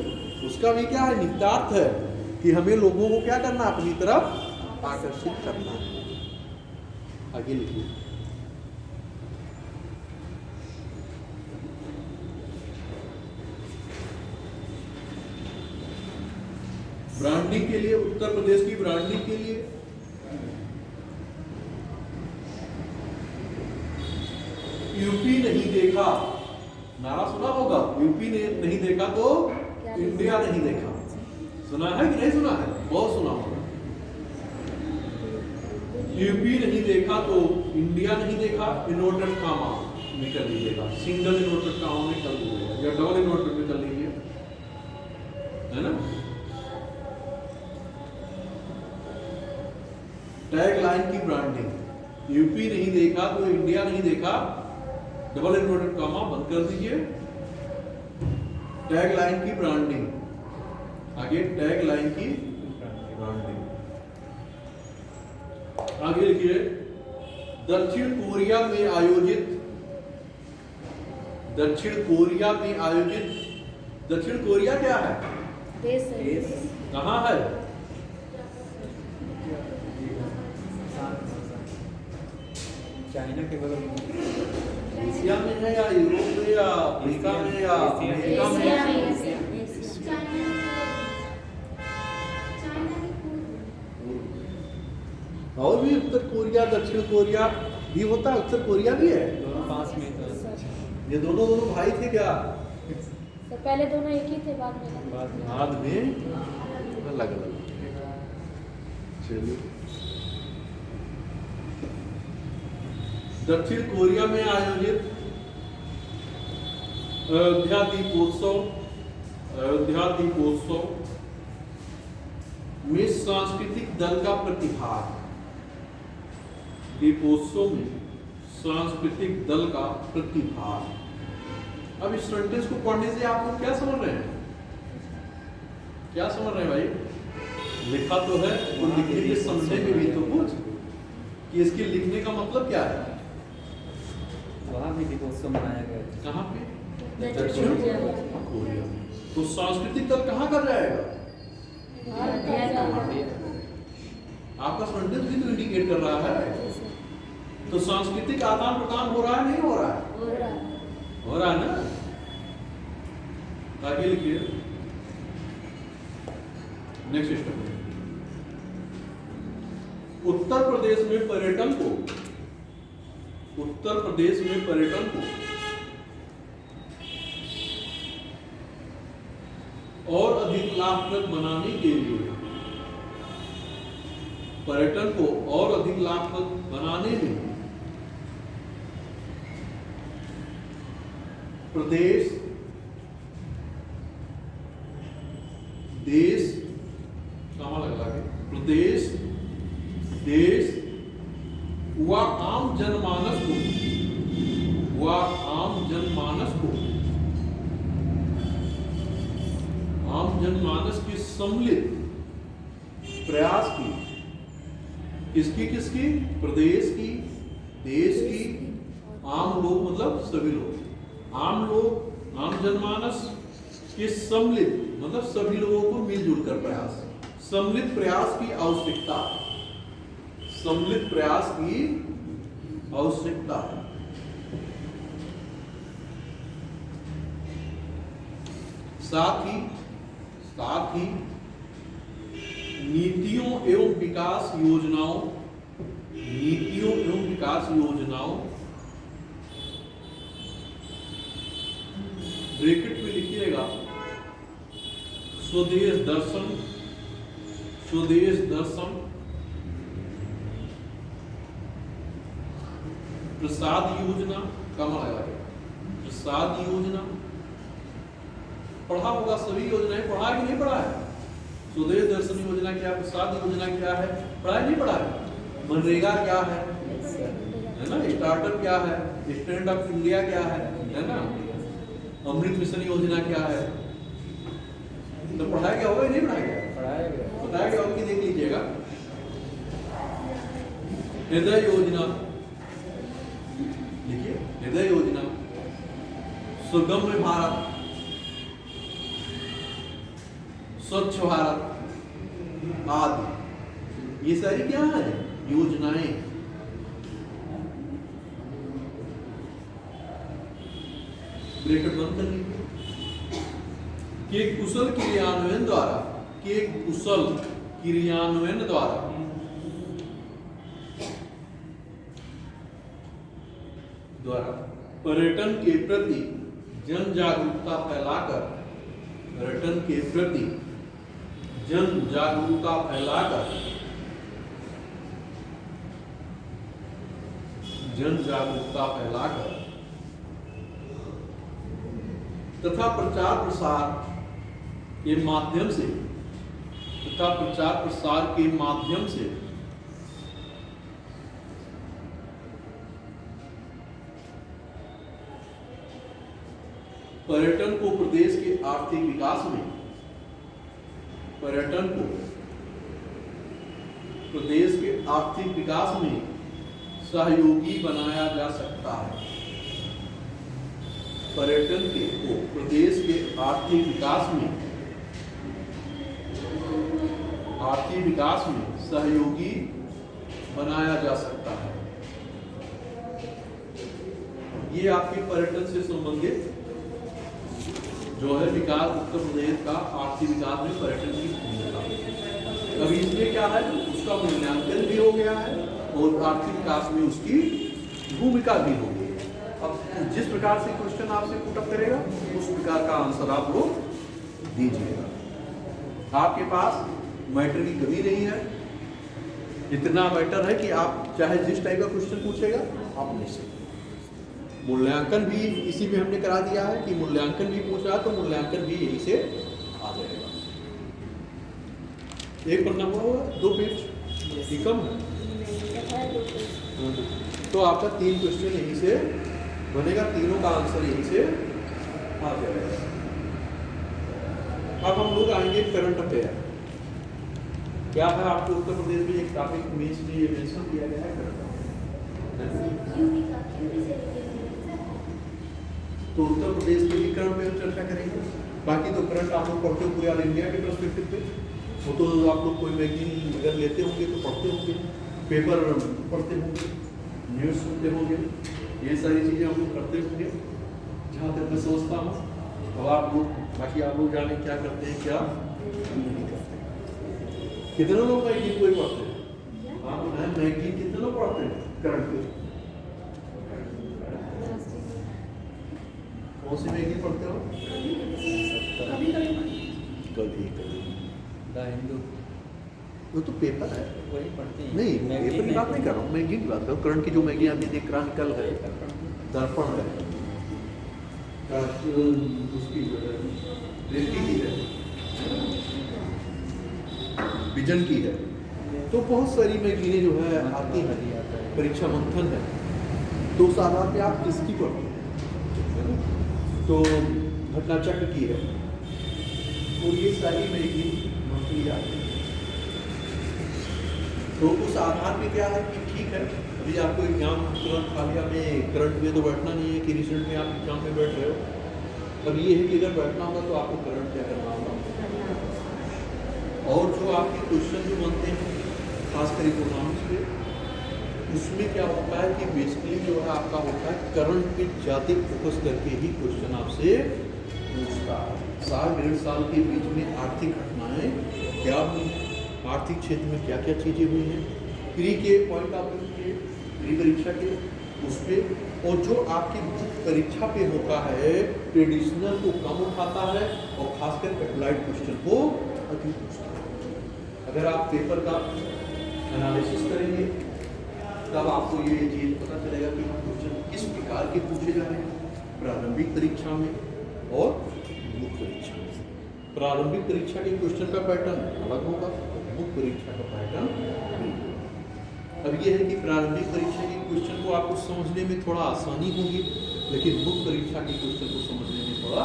उसका भी क्या है, निहितार्थ है कि हमें लोगों को क्या करना, अपनी तरफ आकर्षित करना है। आगे लिखिए, ब्रांडिंग के लिए, उत्तर प्रदेश की ब्रांडिंग के लिए यूपी नहीं देखा, नारा सुना होगा, यूपी ने नहीं देखा तो इंडिया नहीं देखा। सुना है कि नहीं सुना है, बहुत सुना होगा। यूपी नहीं देखा तो इंडिया नहीं देखा, इन्वर्टेड कामा में कर लीजिएगा, सिंगल इन्वर्टेड कामा में कर लीजिएगा या डबल इन्वर्टेड में कर लीजिए, है ना। टैग लाइन की ब्रांडिंग, यूपी नहीं देखा तो इंडिया नहीं देखा, डबल इन्वर्टेड कामा बंद कर दीजिए। टैग लाइन की ब्रांडिंग, आगे टैग लाइन की ब्रांडिंग, आगे लिखिए दक्षिण कोरिया में आयोजित, दक्षिण कोरिया में आयोजित, दक्षिण कोरिया क्या है, देश है। कहाँ है, चाइना के बगल में, एशिया में है या यूरोप में या अफ्रीका में या अमेरिका में? एशिया में, एशिया में। और भी उत्तर कोरिया दक्षिण कोरिया भी होता है, उत्तर कोरिया भी है, दोनों पास में था। ये दोनों भाई थे क्या? तो पहले दोनों एक ही थे, बाद में बाद में अलग अलग। चलिए, दक्षिण कोरिया में आयोजित अयोध्या दीपोत्सव, अयोध्या दीपोत्सव में सांस्कृतिक दल का प्रतिभाग, दीपोत्सव में सांस्कृतिक दल का प्रतिभाग। अब इस सेंटेंस को पढ़ने से आप लोग क्या समझ रहे हैं, क्या समझ रहे हैं भाई? लिखा तो है और लिखने के समझने में भी तो कुछ कि इसके लिखने का मतलब क्या है। वहाँ भी दीपोत्सव मनाया गया। कहाँ पे? दक्षिण कोरिया। तो सांस्कृतिक दल कहाँ कर जाएगा? आपका सेंटेंस भी तो इंडिकेट कर रहा है। तो सांस्कृतिक आदान प्रदान हो रहा है, नहीं हो रहा है? हो रहा है ना। आगे लिखिए नेक्स्ट स्टेप। उत्तर प्रदेश में पर्यटन को, उत्तर प्रदेश में पर्यटन को और अधिक लाभप्रद बनाने के लिए, पर्यटन को और अधिक लाभप्रद बनाने में प्रदेश, देश, कहाँ लग रहा है? प्रदेश, देश व आम जनमानस को, व आम जनमानस को, आम जनमानस के सम्मिलित प्रयास की, किसकी किसकी? प्रदेश की, देश की, आम लोग मतलब सभी लोग, आम लोग, आम जनमानस के सम्मिलित मतलब सभी लोगों को मिलजुल कर प्रयास, सम्मिलित प्रयास की आवश्यकता, सम्मिलित प्रयास की आवश्यकता। साथ ही नीतियों एवं विकास योजनाओं, नीतियों एवं विकास योजनाओं, ब्रैकेट में लिखिएगा स्वदेश दर्शन, स्वदेश दर्शन, प्रसाद योजना, कमा लगाएगा प्रसाद योजना। पढ़ा होगा सभी योजनाएं, पढ़ा है कि नहीं पढ़ा है? स्वदेश दर्शन योजना क्या, प्रसाद योजना क्या है, पढ़ा नहीं पढ़ा है? मनरेगा क्या है ना, स्टार्टअप क्या है, स्टैंड अप इंडिया क्या है ना, अमृत मिशन योजना क्या है, तो पढ़ाया गया होगा नहीं पढ़ाया गया? पढ़ाया गया, बताया गया होगा, देख लीजिएगा। हृदय योजना देखिए, हृदय योजना, सुगम्य भारत, स्वच्छ भारत आदि, ये सारी क्या है? योजनाएं। ब्रैकेट बंद कर लीजिए। कि कुशल क्रियान्वयन द्वारा, के कुशल क्रियान्वयन द्वारा पर्यटन के प्रति जन जागरूकता फैलाकर, पर्यटन के प्रति जन जागरूकता फैलाकर जन जागरूकता फैलाकर तथा प्रचार प्रसार के माध्यम से पर्यटन को प्रदेश के आर्थिक विकास में सहयोगी बनाया जा सकता है। पर्यटन को प्रदेश के आर्थिक विकास में सहयोगी बनाया जा सकता है। ये आपके पर्यटन से संबंधित जो है विकास, उत्तर प्रदेश का आर्थिक विकास में पर्यटन की भूमिका। अभी इसमें क्या है, उसका मूल्यांकन भी हो गया है और आर्थिक विकास में उसकी भूमिका भी हो गई है। अब जिस प्रकार से क्वेश्चन आपसे पुटअप करेगा उस प्रकार का आंसर आप लोग दीजिएगा। आपके पास मैटर की कमी नहीं है, इतना मैटर है कि आप चाहे जिस टाइप का क्वेश्चन पूछेगा आप ले सकते। मूल्यांकन भी इसी में हमने करा दिया है कि मूल्यांकन भी पूछा तो मूल्यांकन भी यही से आ जाएगा। एक पन्ना हुआ होगा, 2 पेज ये कम है, तो आपका 3 क्वेश्चन यहीं से बनेगा, तीनों का आंसर यहीं से आ जाएगा। अब हम लोग आएंगे करंट अफेयर। क्या है आपको उत्तर प्रदेश में एक टॉपिक में इसलिए मेंशन किया गया है करंट अफेयर, तो उत्तर प्रदेश के भी करंट अफेयर चर्चा करेंगे। बाकी तो करंट आप लोग पढ़ते हो पूरे ऑल इंडिया के पर्सपेक्टिव पे, वो तो आप लोग कोई मैगजीन अगर लेते होंगे तो पढ़ते होंगे, पेपर पढ़ते होंगे, न्यूज़ सुनते होंगे, ये सारी चीज़ें हम लोग करते होंगे जहाँ तक मैं सोचता हूँ। तो आप लोग बाकी आप लोग जाने क्या करते हैं क्या नहीं करते। कितने लोग मैगजीन कोई पढ़ते हैं? हाँ मैगजीन कितने लोग पढ़ते हैं करंट पे? कौन सी मैगजीन पढ़ते हो? कभी द हिंदू, वो तो पेपर है, वही पढ़ते हैं। नहीं पेपर की बात नहीं कर रहा हूँ, मैगजीन की बात कर रहा हूँ। करंट की जो मैगजीन आपने देख, क्रॉनिकल है, दर्पण है, उसकी दृष्टि की है, विजन की है, तो बहुत सारी मैगजीनें जो है आती हैं। परीक्षा मंथन है, तो उस आधार पे आप किसकी पढ़ते हैं? तो घटना चक्र की है, और ये सारी मैगजीन मंथली आती है। तो उस आधार पे क्या है कि ठीक है, अभी आपको एग्जाम तुरंत हालिया में करंट में तो बैठना नहीं है कि रिजल्ट में आप एग्जाम में बैठ रहे हो। अब ये है कि अगर बैठना होगा तो आपको करंट क्या करना होगा, और जो आपके क्वेश्चन जो बनते हैं खासकर इकोनॉमिक्स पे, उसमें क्या होता है कि बेसिकली जो है आपका होता है करंट पे ज़्यादा फोकस करके ही क्वेश्चन आपसे पूछता है। 1.5 साल के बीच में आर्थिक घटनाएं क्या हुई, आर्थिक क्षेत्र में क्या क्या चीज़ें हुई हैं, प्री के पॉइंट ऑफ व्यू के, प्री परीक्षा के उस पर, और जो आपकी परीक्षा पे होता है ट्रेडिशनल को कम उठाता है और खासकर एप्लाइड क्वेश्चन को अधिक पूछता है। अगर आप पेपर का एनालिसिस करेंगे तब आपको ये चीज़ पता चलेगा कि क्वेश्चन किस प्रकार के पूछे जा रहे हैं प्रारंभिक परीक्षा में और मुख्य परीक्षा में। प्रारंभिक परीक्षा के क्वेश्चन का पैटर्न अलग होगा, मुख्य परीक्षा का पैटर्न भी। अब ये है कि प्रारंभिक परीक्षा के क्वेश्चन को आपको समझने में थोड़ा आसानी होगी, लेकिन मुख्य परीक्षा के क्वेश्चन को समझने में थोड़ा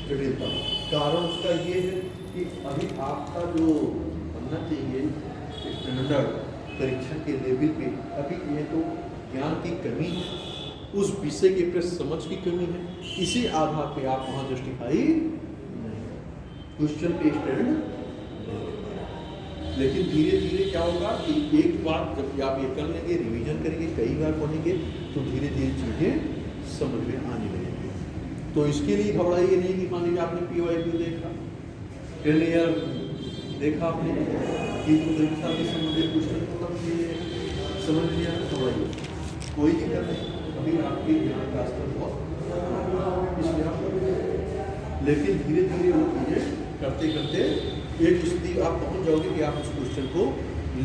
जटिलता। कारण उसका ये है कि अभी आपका जो बनना चाहिए स्टैंडर्ड परीक्षा के लेवल पे, अभी ये तो ज्ञान की कमी है, उस विषय के प्रति समझ की कमी है, इसी आधार पे आप वहाँ जस्टिफाई नहीं क्वेश्चन पे स्टैंड। लेकिन धीरे धीरे क्या होगा कि एक बार जब आप ये कर लेंगे, रिवीजन करेंगे, कई बार पढ़ेंगे, तो धीरे धीरे चीज़ें समझ में आने लगेंगी। तो इसके लिए घबराइए नहीं कि मान लीजिए आपने PYQ देखा, 10 ईयर देखा आपने कि परीक्षा से संबंधित क्वेश्चन मतलब ये समझ लिया, घबराइए, कोई दिक्कत नहीं। अभी आपके ज्ञान का स्तर बहुत इसलिए आप, लेकिन धीरे धीरे वो चीज़ें करते करते एक स्थिति आप पहुंच जाओगे कि आप उस क्वेश्चन को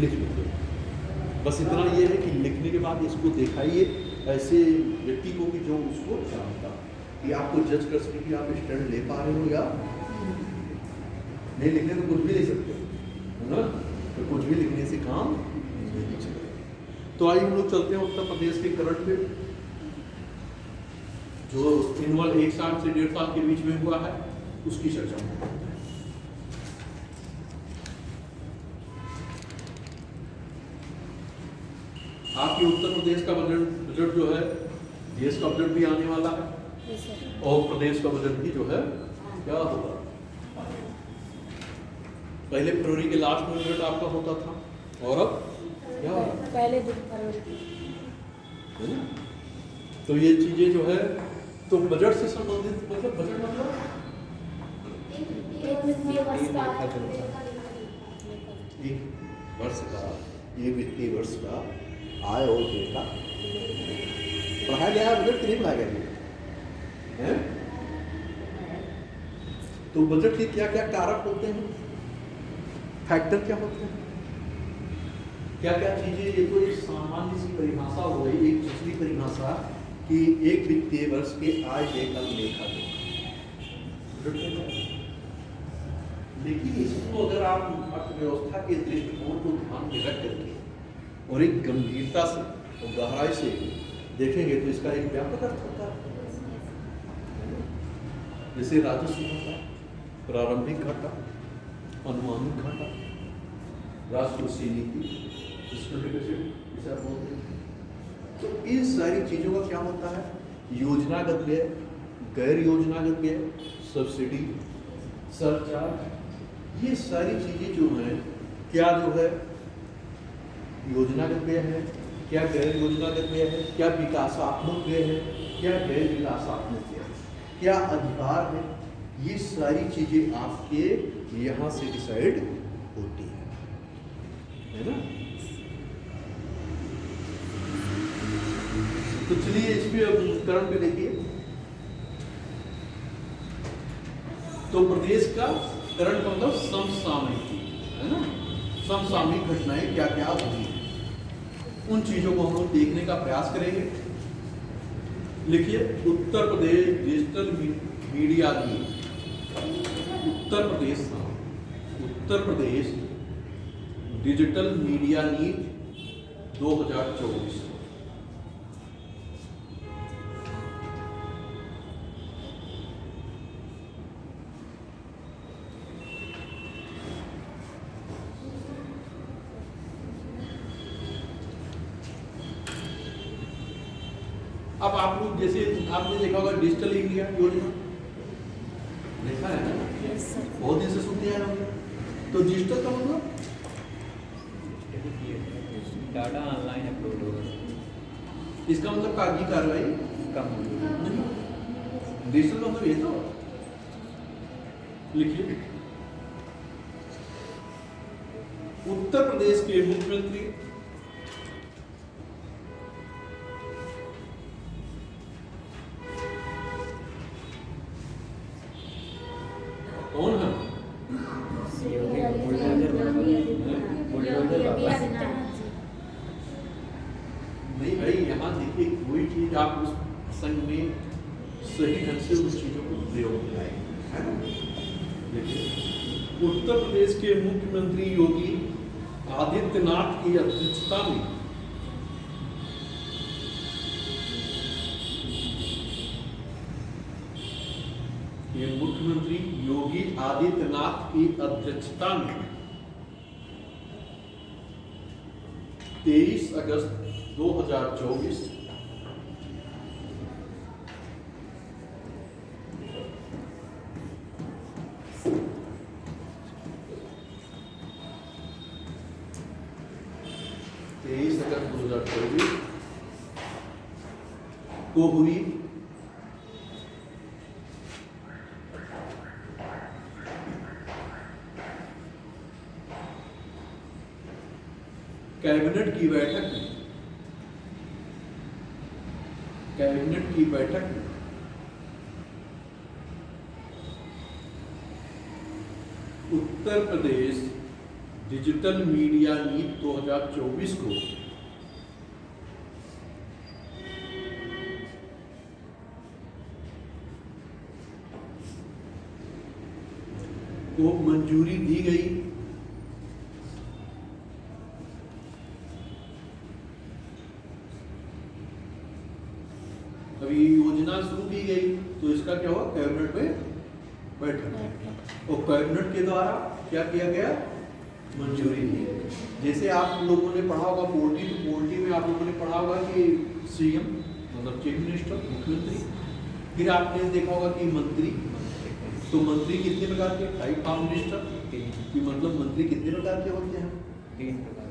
लिख लेते हो। बस इतना ये है कि लिखने के बाद इसको दिखाइए ऐसे व्यक्ति को कि जो उसको जानता, कि आपको जज कर सके कि आप स्टैंड ले पा रहे हो या नहीं। लिखने तो कुछ भी ले सकते हो, है ना, तो कुछ भी लिखने से काम नहीं चलेगा। तो आइए हम लोग चलते हैं उत्तर प्रदेश के करंट पे, जो एनुअल 1 साल से 1.5 साल के बीच में हुआ है, उसकी चर्चा करते हैं। आपके उत्तर प्रदेश का बजट जो है, देश का बजट भी आने वाला है, Yes, sir. और प्रदेश का बजट भी जो है क्या होगा। पहले फरवरी के लास्ट में बजट आपका होता था, और अब क्या होगा, पहले 2 फरवरी है ना। तो ये चीजें जो है, तो बजट से संबंधित मतलब बजट मतलब एक वित्तीय वर्ष का एक वर्ष का, एक वित्तीय वर्ष का आय और व्यय का पढ़ाया गया है। बजट नहीं पढ़ाया गया है? तो बजट के क्या क्या कारक होते हैं, फैक्टर क्या होते हैं, क्या क्या चीजें। ये तो एक सामान्य सी परिभाषा हो गई, एक दूसरी परिभाषा कि एक वित्तीय वर्ष के आय व्यय का लेखा जोखा। लेकिन इसको अगर आप अर्थव्यवस्था के दृष्टिकोण को ध्यान में रख करके और एक गंभीरता से और गहराई से देखेंगे तो इसका एक व्यापक अर्थ होता है। जैसे राजस्व घाटा, प्रारंभिक घाटा, अनुमानित घाटा, राजकोषीय नीति, इसे आप बोलते हैं। तो इन सारी चीजों का क्या होता है, योजनागत व्यय, गैर योजनागत व्यय, सब्सिडी, सरचार्ज, ये सारी चीजें जो हैं, क्या जो है योजनागत व्यय है, क्या गैर योजनागत व्यय है, क्या विकासात्मक व्यय है, क्या गैर विकासात्मक व्यय है, क्या अधिकार है, ये सारी चीजें आपके यहाँ से डिसाइड होती है ना। तो चलिए इस पे उपकरण पे देखिए। तो प्रदेश का करंट मतलब समसामयिक, है ना, समसामयिक घटनाएं क्या क्या हुई, उन चीजों को हम लोग देखने का प्रयास करेंगे। लिखिए, उत्तर प्रदेश डिजिटल मीडिया नीति, उत्तर प्रदेश डिजिटल मीडिया नीति 2024। अब आप लोग जैसे आपने देखा होगा डिजिटल इंडिया योजना, देखा है ना, Yes, sir. बहुत दिन से सुनते आए होंगे। तो डिजिटल का मतलब डाटा ऑनलाइन अपलोड होगा, इसका मतलब कागजी कार्रवाई कम होगी। नहीं, डिजिटल मतलब ये तो लिखिए, उत्तर प्रदेश के मुख्यमंत्री कौन है? योगी आदित्यनाथ जी। नहीं भाई, यहाँ देखिए कोई चीज आप उस प्रसंग में सही ढंग से उस चीजों को प्रयोग में लाएंगे, है ना। देखिए, उत्तर प्रदेश के मुख्यमंत्री योगी आदित्यनाथ की अध्यक्षता में मुख्यमंत्री योगी आदित्यनाथ की अध्यक्षता में 23 अगस्त 2024 को हुई कैबिनेट की बैठक में उत्तर प्रदेश डिजिटल मीडिया नीति 2024 को को मंजूरी दी गई। अभी योजना शुरू की गई तो इसका क्या हुआ, कैबिनेट में बैठक और कैबिनेट के द्वारा क्या किया गया, मंजूरी दी गई। जैसे आप लोगों ने पढ़ा होगा पोल्ट्री, तो पोल्ट्री में आप लोगों ने पढ़ा होगा कि सीएम मतलब चीफ मिनिस्टर, मुख्यमंत्री, फिर आपने देखा होगा कि मंत्री। तो मंत्री कितने प्रकार के, टाइप ऑफ मिनिस्टर, कि मतलब मंत्री कितने प्रकार के होते हैं, 3 प्रकार,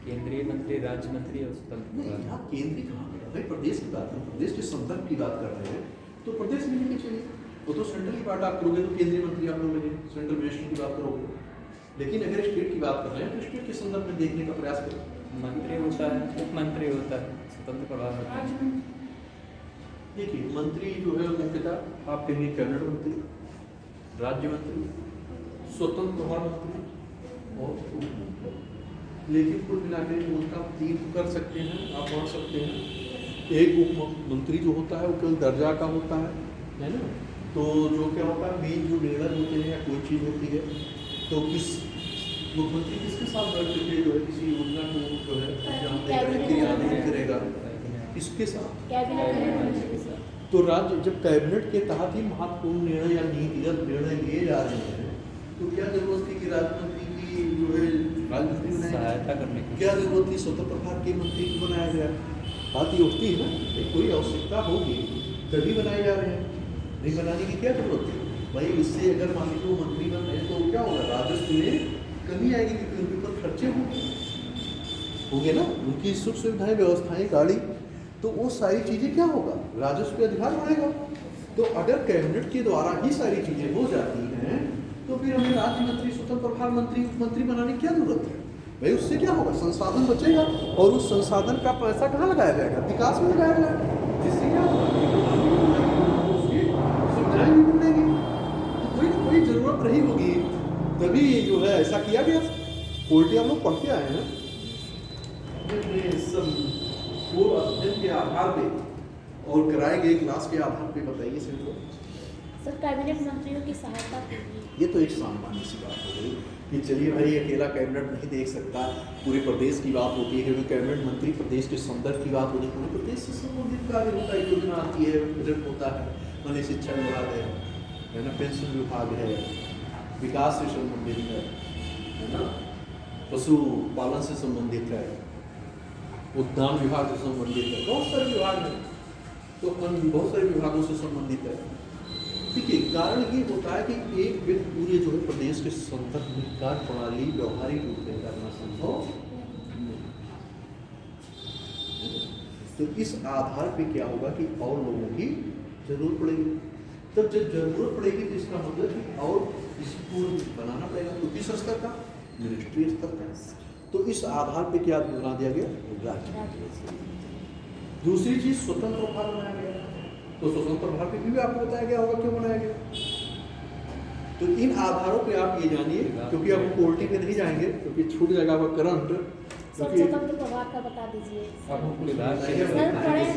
केंद्रीय मंत्री, राज्य मंत्री और स्वतंत्र नहीं, प्रभार। यहाँ केंद्रीय कहाँ गया भाई, प्रदेश की बात है, प्रदेश के संदर्भ की बात कर रहे हैं तो प्रदेश में लेके चलिए। वो तो सेंट्रल की बात आप करोगे तो केंद्रीय मंत्री आप लोग सेंट्रल मिनिस्टर की बात करोगे, लेकिन अगर स्टेट की बात कर रहे हैं तो स्टेट के संदर्भ में देखने का प्रयास करें। मंत्री होता है, मुख्यमंत्री होता है, स्वतंत्र प्रभार होता है। देखिए मंत्री जो है मुख्यतः आप कहेंगे कैबिनेट मंत्री, राज्य मंत्री, स्वतंत्र प्रभार मंत्री और उप मंत्री। लेकिन कुल मिलाकर उनका 3 कर सकते हैं, आप बढ़ सकते हैं। एक उप मंत्री जो होता है वो केवल दर्जा का होता है ना, तो जो क्या होता है मेन जो निर्णय होते हैं या कोई चीज़ होती है तो किस मुख्यमंत्री किसके साथ बैठ करके जो है किसी योजना को जो है क्रियान्वित करेगा, किसके साथ, तो राज्य जब कैबिनेट के तहत ही महत्वपूर्ण निर्णय या नीतिगत निर्णय लिए जा रहे हैं तो क्या जरूरत थी कि राज्य मंत्री की जो है राज्य सहायता करने की, क्या जरूरत थी स्वतंत्र प्रभार के मंत्री को बनाया गया। बात ये उठती है ना, कोई आवश्यकता होगी तभी बनाए जा रहे हैं, नहीं बनाने की क्या जरूरत है भाई। इससे अगर मान लीजिए वो मंत्री बन रहे हैं तो क्या होगा, राजस्व में कमी आएगी क्योंकि उनके ऊपर खर्चे होंगे ना, उनकी सुख सुविधाएं, व्यवस्थाएं, गाड़ी, तो वो सारी चीज़ें क्या होगा, राजस्व पे अधिकार बढ़ेगा। तो अगर कैबिनेट के द्वारा ही सारी चीज़ें हो जाती हैं तो फिर हमें राज्य मंत्री, स्वतंत्र प्रभार मंत्री, उपमंत्री बनाने की क्या जरूरत है भाई। उससे क्या होगा, संसाधन बचेगा और उस संसाधन का पैसा कहाँ लगाया जाएगा, विकास में लगाया जाएगा, जिससे क्या होगा, सुविधाएं भी मिलेगी। तो कोई ना कोई जरूरत रही होगी तभी जो है ऐसा किया गया। पोल्ट्री हम लोग पढ़ते आए हैं पूर्व अध्ययन के आधार पे और कराए गए क्लास के आधार पे, बताइए सर कैबिनेट मंत्रियों की सहायता के लिए। ये तो एक सामान्य सी बात हो गई कि चलिए भाई अकेला कैबिनेट नहीं देख सकता, पूरे प्रदेश की बात होती है क्योंकि कैबिनेट मंत्री प्रदेश के संदर्भ की बात होती है, पूरे प्रदेश से संबंधित कार्य होता है, योजना आती है, बजट होता है, मान शिक्षा विभाग है ना, पेंशन विभाग है, विकास से संबंधित है ना, पशु पालन से संबंधित है, उद्यान विभाग से संबंधित है, बहुत सारे विभाग हैं, तो बहुत सारे विभागों से संबंधित है। देखिए कारण ये होता है कि एक व्यक्ति पूरे जो है प्रदेश के संदर्भ में कार्य प्रणाली व्यवहारिक रूप में करना संभव नहीं। तो इस आधार पे क्या होगा कि और लोगों की जरूरत पड़ेगी, तब जब जरूरत पड़ेगी तो इसका मतलब कि और इसको बनाना पड़ेगा, तो किस स्तर का, मिनिस्ट्री स्तर का। तो इस आधार पे क्या बना दिया गया, राज्य। दूसरी चीज स्वतंत्र प्रभार बनाया गया, तो स्वतंत्र प्रभार पे भी आपको बताया गया होगा क्यों बनाया गया। तो इन आधारों पे आप ये जानिए, क्योंकि आप पोल्ट्री पे नहीं जाएंगे क्योंकि छूट जाएगा आपका करंट। स्वतंत्र प्रभार का बता दीजिए सर, पढ़े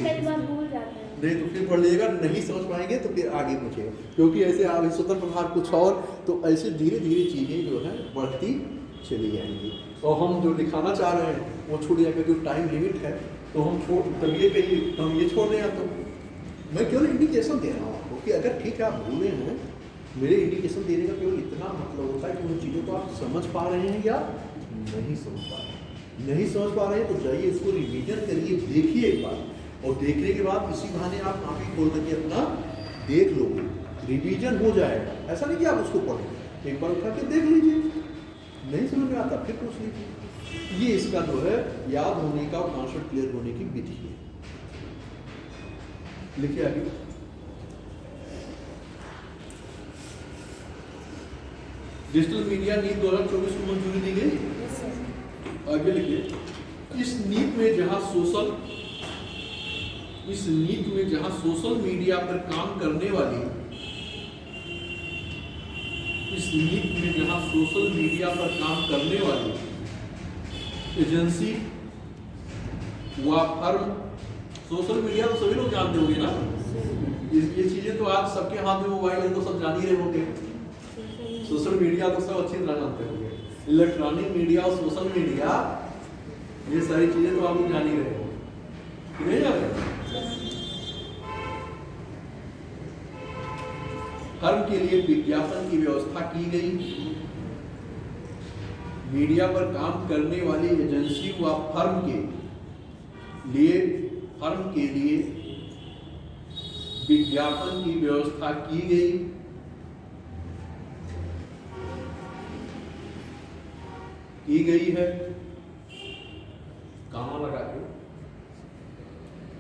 कई बार भूल जाते हैं। नहीं तो फिर पढ़ लीजिएगा, नहीं समझ पाएंगे तो फिर आगे पूछेगा, क्योंकि ऐसे आप स्वतंत्र प्रभार कुछ और, तो ऐसे धीरे धीरे चीजें जो है बढ़ती चली जाएंगी। और हम जो दिखाना चाह रहे हैं वो छूट जाएगा, जो टाइम लिमिट है तो हम छोड़, तब ये कहिए तो हम ये छोड़ दें। या तो मैं केवल इंडिकेशन दे रहा हूँ आपको कि अगर ठीक है आप भूले हैं, मेरे इंडिकेशन देने का केवल इतना मतलब होता है कि उन चीज़ों को आप समझ पा रहे हैं या नहीं समझ पा रहे हैं। नहीं समझ पा रहे हैं तो जाइए इसको रिवीजन करिए, देखिए एक बार, और देखने के बाद इसी बहाने आप कॉपी खोल करके अपना देख लो, रिवीजन हो जाएगा। ऐसा नहीं कि आप उसको पढ़ें, एक बार उठा के देख लीजिए, नहीं समझ में आता फिर पूछ लीजिए। ये इसका जो है याद होने का और कॉन्सेप्ट क्लियर होने की विधि है। लिखिए आगे। डिजिटल मीडिया नीति 2024 को मंजूरी दी गई। आगे लिखिए, इस नीति में जहां सोशल मीडिया पर काम करने वाली एजेंसी व फर्म, सोशल मीडिया तो सभी लोग जानते होंगे ना, ये चीजें तो आज सबके हाथ में मोबाइल है तो सब जान ही रहे होंगे। सोशल मीडिया तो सब अच्छी तरह जानते होंगे, इलेक्ट्रॉनिक मीडिया और सोशल मीडिया, ये सारी चीजें तो आप लोग जान ही रहे हो कि नहीं जान रहे? फर्म के लिए विज्ञापन की व्यवस्था की गई। मीडिया पर काम करने वाली एजेंसी व फर्म के लिए विज्ञापन की व्यवस्था की गई। है कहाँ लगा के,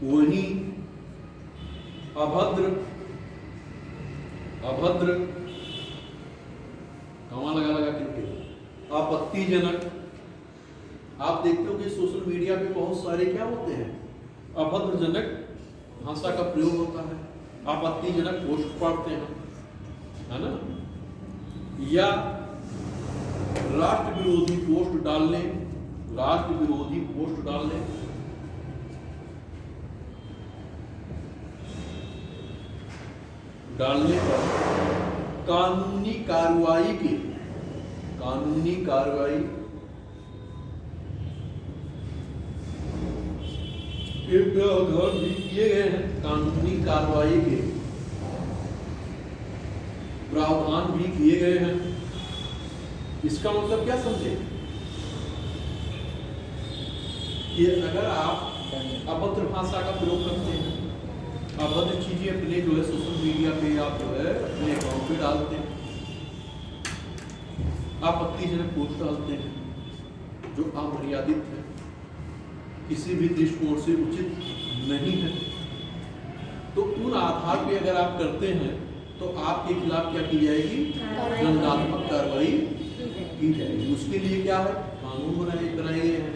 वही अभद्र कहाँ लगा के आपत्तिजनक। आप देखते हो कि सोशल मीडिया पे बहुत सारे क्या होते हैं, अभद्रजनक भाषा का प्रयोग होता है, आपत्तिजनक पोस्ट पढ़ते हैं, है ना, या राष्ट्र विरोधी पोस्ट डालने पर कानूनी कार्रवाई के प्रावधान भी किए गए हैं। कानूनी कार्रवाई के प्रावधान भी किए गए हैं। इसका मतलब क्या समझे कि अगर आप अभद्र भाषा का प्रयोग करते हैं, अभद्र चीजें अपने जो है सोशल मीडिया पे आप जो है अपने अकाउंट पे डालते हैं, आपत्तिजनक पोस्ट डालते हैं जो अमर्यादित है, किसी भी दृष्टिकोण से उचित नहीं है, तो उन आधार पे अगर आप करते हैं तो आपके खिलाफ क्या की जाएगी, दंडात्मक कार्रवाई की जाएगी। उसके लिए क्या है, कानून बनाए गए हैं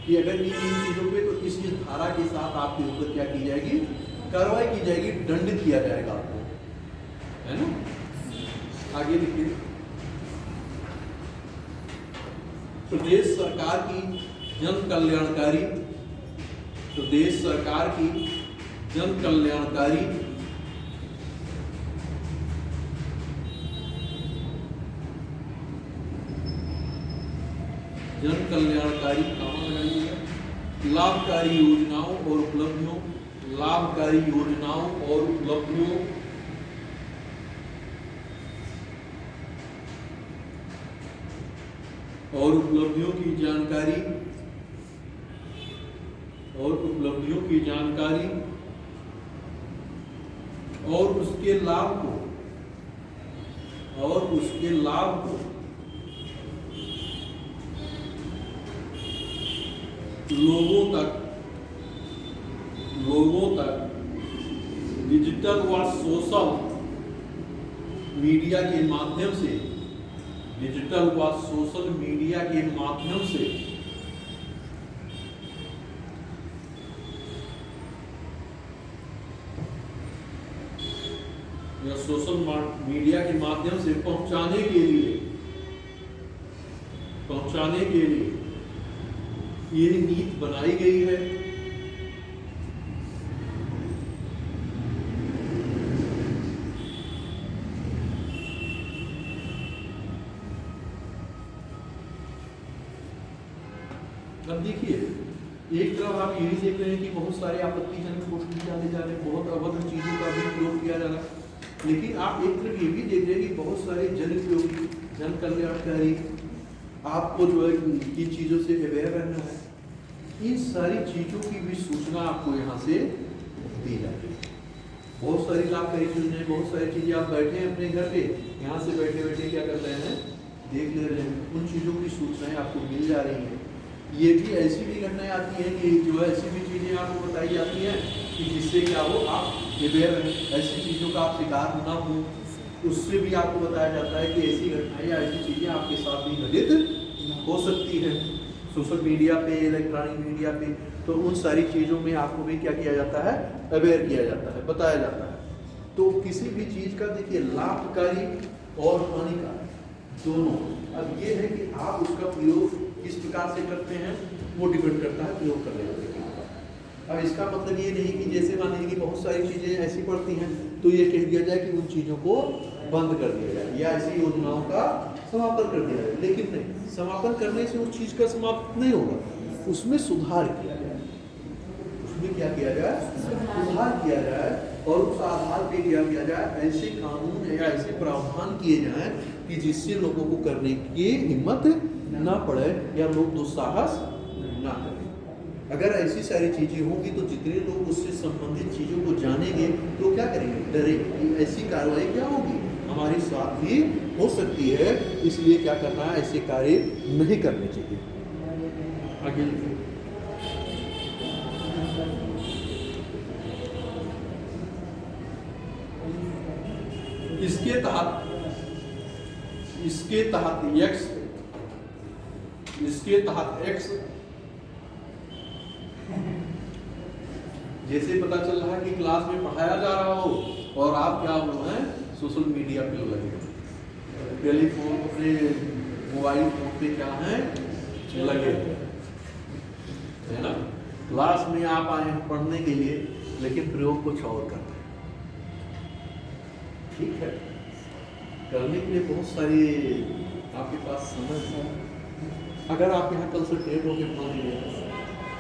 कि अगर इन चीजों पे तो इस धारा के साथ आपके ऊपर क्या की जाएगी, कार्रवाई की जाएगी, दंडित किया जाएगा आपको, है ना। आगे देखिए, प्रदेश सरकार की जन कल्याणकारी लाभकारी योजनाओं और उपलब्धियों की जानकारी और उसके लाभ को लोगों तक डिजिटल व सोशल मीडिया के माध्यम से या सोशल मीडिया के माध्यम से पहुंचाने के लिए ये नीति बनाई गई है। अब देखिए, एक तरफ आप ये भी देख रहे हैं कि बहुत सारे आपत्तिजनक पोस्ट भी डाले जा रहे हैं, बहुत अभद्र चीजों का भी प्रयोग किया जा रहा है, लेकिन आप एक तरफ ये भी देख रहे हैं कि बहुत सारे जन उपयोगी, जन कल्याणकारी, आपको जो है इन चीजों से अवेयर रहना है, इन सारी चीजों की भी सूचना आपको यहाँ से दी जाती है। बहुत सारी लाभकारी योजनाएं, बहुत सारी चीजें, आप बैठे हैं अपने घर पे, यहाँ से बैठे बैठे क्या कर रहे हैं, देख ले रहे हैं, उन चीजों की सूचनाएं आपको मिल जा रही हैं। ये भी ऐसी भी घटनाएं आती हैं कि जो है ऐसी भी चीजें आपको बताई जाती हैं कि जिससे क्या हो, आप अवेयर रहें, ऐसी चीजों का आप शिकार ना हो, उससे भी आपको बताया जाता है कि ऐसी घटनाएं या ऐसी चीजें आपके साथ भी घटित हो सकती है सोशल मीडिया पे, इलेक्ट्रॉनिक मीडिया पे। तो उन सारी चीजों में आपको भी क्या किया जाता है, अवेयर किया जाता है, बताया जाता है। तो किसी भी चीज का देखिए लाभकारी और हानिकारक दोनों। अब ये है कि आप उसका प्रयोग किस प्रकार से करते हैं, वो डिपेंड करता है प्रयोग करने वाले के ऊपर। अब इसका मतलब ये नहीं कि जैसे मान लीजिए कि बहुत सारी चीजें ऐसी पड़ती हैं तो ये कह दिया जाए कि उन चीज़ों को बंद कर दिया जाए या ऐसी योजनाओं का समापन कर दिया जाए। लेकिन नहीं, समापन करने से उस चीज़ का समाप्त नहीं होगा, उसमें सुधार किया जाए। उसमें क्या किया जाए? सुधार किया जाए। और उस आधार पे क्या किया जाए? ऐसे कानून या ऐसे प्रावधान किए जाएं कि जिससे लोगों को करने की हिम्मत ना पड़े या लोग दुस्साहस ना करें। अगर ऐसी सारी चीज़ें होंगी तो जितने लोग उससे संबंधित चीज़ों को जानेंगे तो क्या करेंगे? डरेंगे कि ऐसी कार्रवाई क्या होगी, हमारे साथ भी हो सकती है, इसलिए क्या करना है, ऐसे कार्य नहीं करने चाहिए। आगे इसके तहत एक्स जैसे पता चल रहा है कि क्लास में पढ़ाया जा रहा हो और आप क्या हो हैं, सोशल मीडिया पे लगे हो, टेलीफोन पे, मोबाइल फोन पे क्या है लगे हो, है ना। क्लास में आप आए हैं पढ़ने के लिए, लेकिन प्रयोग कुछ और कर रहे हैं। ठीक है, करने के लिए बहुत सारी आपके पास समय है। अगर आप यहाँ कंसंट्रेट होकर पढ़ेंगे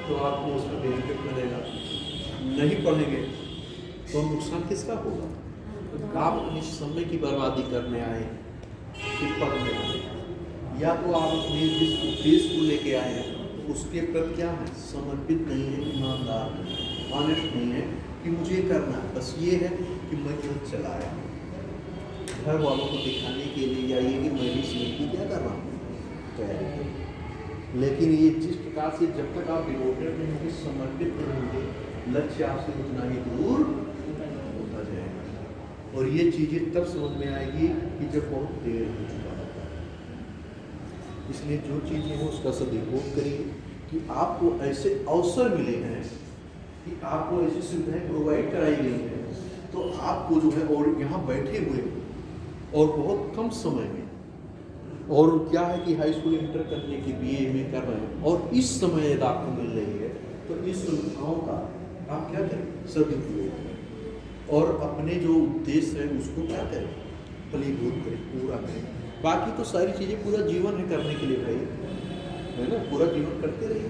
तो आपको उसमें बेनिफिट मिलेगा, नहीं पढ़ेंगे तो नुकसान किसका होगा? आप अपने समय की बर्बादी करने आए फिर पढ़ने आए, या तो आप अपने जिस उद्देश्य को लेके आए हैं उसके प्रति क्या है, समर्पित नहीं है, ईमानदार ऑनेस्ट नहीं है कि मुझे करना है, बस ये है कि मैं जो चलाया घर वालों को दिखाने के लिए, या ये कि मैं भी सीख की क्या कर रहा हूँ, तैयारी। लेकिन ये जिस प्रकार से जब तक आप डिवोटेड नहीं होंगे, समर्पित नहीं होंगे, लक्ष्य आपसे उतना ही दूर होता जाएगा। और ये चीज़ें तब समझ में आएगी कि जब बहुत देर हो चुका होता है। इसलिए जो चीज़ें हैं उसका सदुपयोग करिए कि आपको ऐसे अवसर मिले हैं कि आपको ऐसी सुविधाएं प्रोवाइड कराई गई हैं, तो आपको जो है और यहाँ बैठे हुए और बहुत कम समय में, और क्या है कि हाई स्कूल इंटर करने की बीए में कर रहे हैं और इस समय यदि आपको मिल रही है तो इस सुविधाओं का आप क्या करें, सदुपयोग करें और अपने जो उद्देश्य है उसको क्या करें, फलीभूत करें, पूरा करें। बाकी तो सारी चीज़ें पूरा जीवन है करने के लिए भाई, है ना, पूरा जीवन करते रहिए।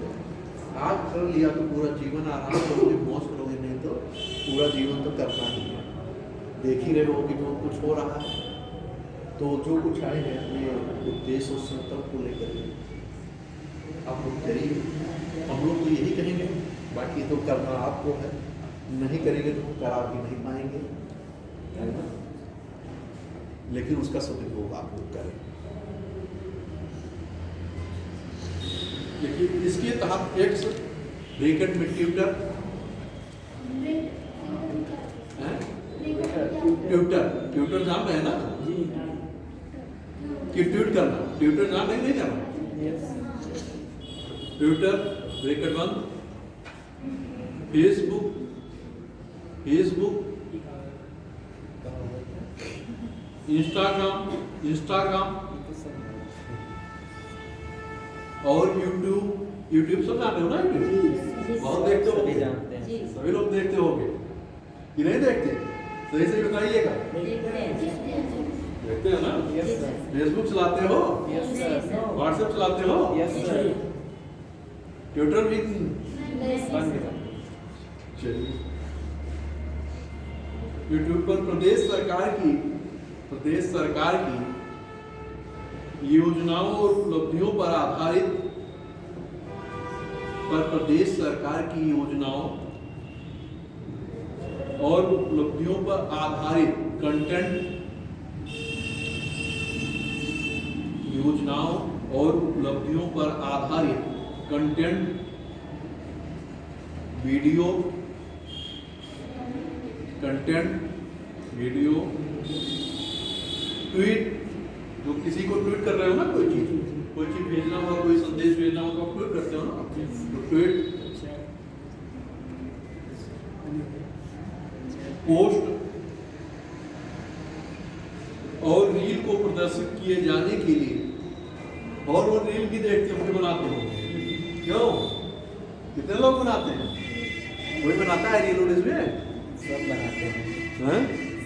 आज कर लिया तो पूरा जीवन आराम करोगे, मौज करोगे, नहीं तो पूरा जीवन तो करना ही है। देख ही रहे हो कि जो कुछ हो रहा है, तो जो कुछ आए हैं अपने उद्देश्य और संकल्प को लेकर आप लोग करिए। हम लोग तो यही कहेंगे, बाकी तो करना आपको है, नहीं करेंगे तो करा भी नहीं पाएंगे, है ना। लेकिन उसका सदुपयोग आप लोग करें। देखिए इसके तहत एक्स ब्रैकेट में ट्यूटर ट्यूटर जान रहे हैं ना, कि ट्वीट करना, ट्विटर जान नहीं करना, ट्विटर ब्रैकेट बंद, फेसबुक इंस्टाग्राम और यूट्यूब सब जानते हो ना, यूट्यूब बहुत देखते हो, सभी लोग देखते होंगे कि नहीं देखते, सही सही बताइएगा, देखते हो ना। फेसबुक चलाते हो, व्हाट्सएप चलाते हो, ट्विटर भी चलिए। यूट्यूब पर प्रदेश सरकार की योजनाओं और उपलब्धियों पर आधारित प्रदेश सरकार की योजनाओं और उपलब्धियों पर आधारित कंटेंट, योजनाओं और उपलब्धियों पर आधारित कंटेंट, वीडियो, ट्वीट, जो किसी को ट्वीट कर रहे हो ना, कोई चीज भेजना होगा, कोई संदेश भेजना होगा, आप ट्वीट करते हो ना, तो ट्वीट, पोस्ट और रील को प्रदर्शित किए जाने के लिए, और वो रील भी देखते होंगे, बनाते होंगे, क्यों, कितने लोग बनाते हैं, कोई बनाता है रील? इसमें सब बनाते हैं,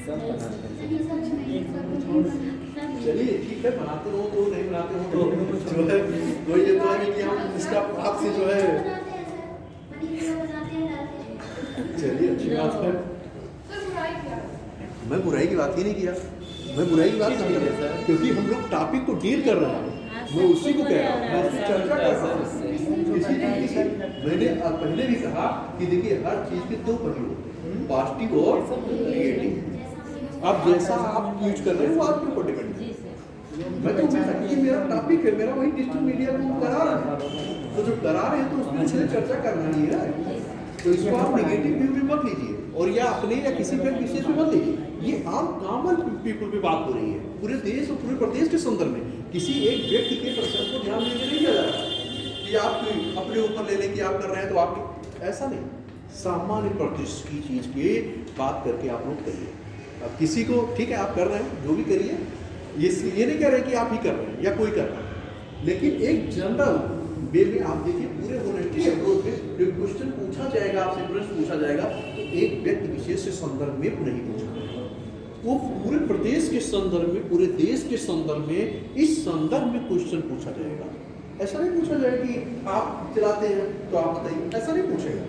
सब बनाते हैं। चलिए ठीक है, बनाते रहो तो, नहीं बनाते हो तो जो है वही ये तो है कि हम इसका आपसे जो है, चलिए अच्छी बात है। सर बुराई क्या है? मैं बुराई की बात ही नहीं किया, मैं बुराई की बात नहीं कर रहा, क्योंकि हम लोग टॉपिक को डील कर रहे हैं, मैं उसी को कह रहा हूँ, मैं उसकी चर्चा कर रहा हूँ। इसीलिए मैंने पहले भी कहा कि देखिए हर चीज के दो पहलू, पॉजिटिव और नेगेटिव। अब जैसा आप यूज कर रहे हैं वो आपके ऊपर डिपेंड है। मैं तो ये मेरा टॉपिक है, मेरा वही डिजिटल मीडिया को करा रहे हैं, तो जो करा रहे हैं तो उसमें मुझे चर्चा करना ही है। तो इसको आप नेगेटिव व्यू में मत लीजिए, और या अपने या किसी पर विशेष में मत लीजिए। ये आम कॉमन पीपल पे बात हो रही है, पूरे देश और पूरे प्रदेश के संदर्भ में किसी एक व्यक्ति के प्रश्न को ध्यान देने नहीं किया जा रहा है कि आप अपने ऊपर ले लें कि आप कर रहे हैं तो आप, ऐसा नहीं, सामान्य प्रतिष्ठ की चीज की बात करके आप लोग करिए। अब किसी को ठीक है आप कर रहे हैं जो भी करिए, ये नहीं कह रहे कि आप ही कर रहे हैं या कोई कर रहा है, लेकिन एक जनरल वे में आप देखिए पूरे होनेस्टी अप्रोच में जो क्वेश्चन पूछा जाएगा, आपसे प्रश्न पूछा जाएगा तो एक व्यक्ति विशेष के संदर्भ में नहीं पूछा जाएगा, वो पूरे प्रदेश के संदर्भ में, पूरे देश के संदर्भ में, इस संदर्भ में क्वेश्चन पूछा जाएगा। ऐसा नहीं पूछा जाएगा कि आप चलाते हैं तो आप बताइए, ऐसा नहीं पूछेगा,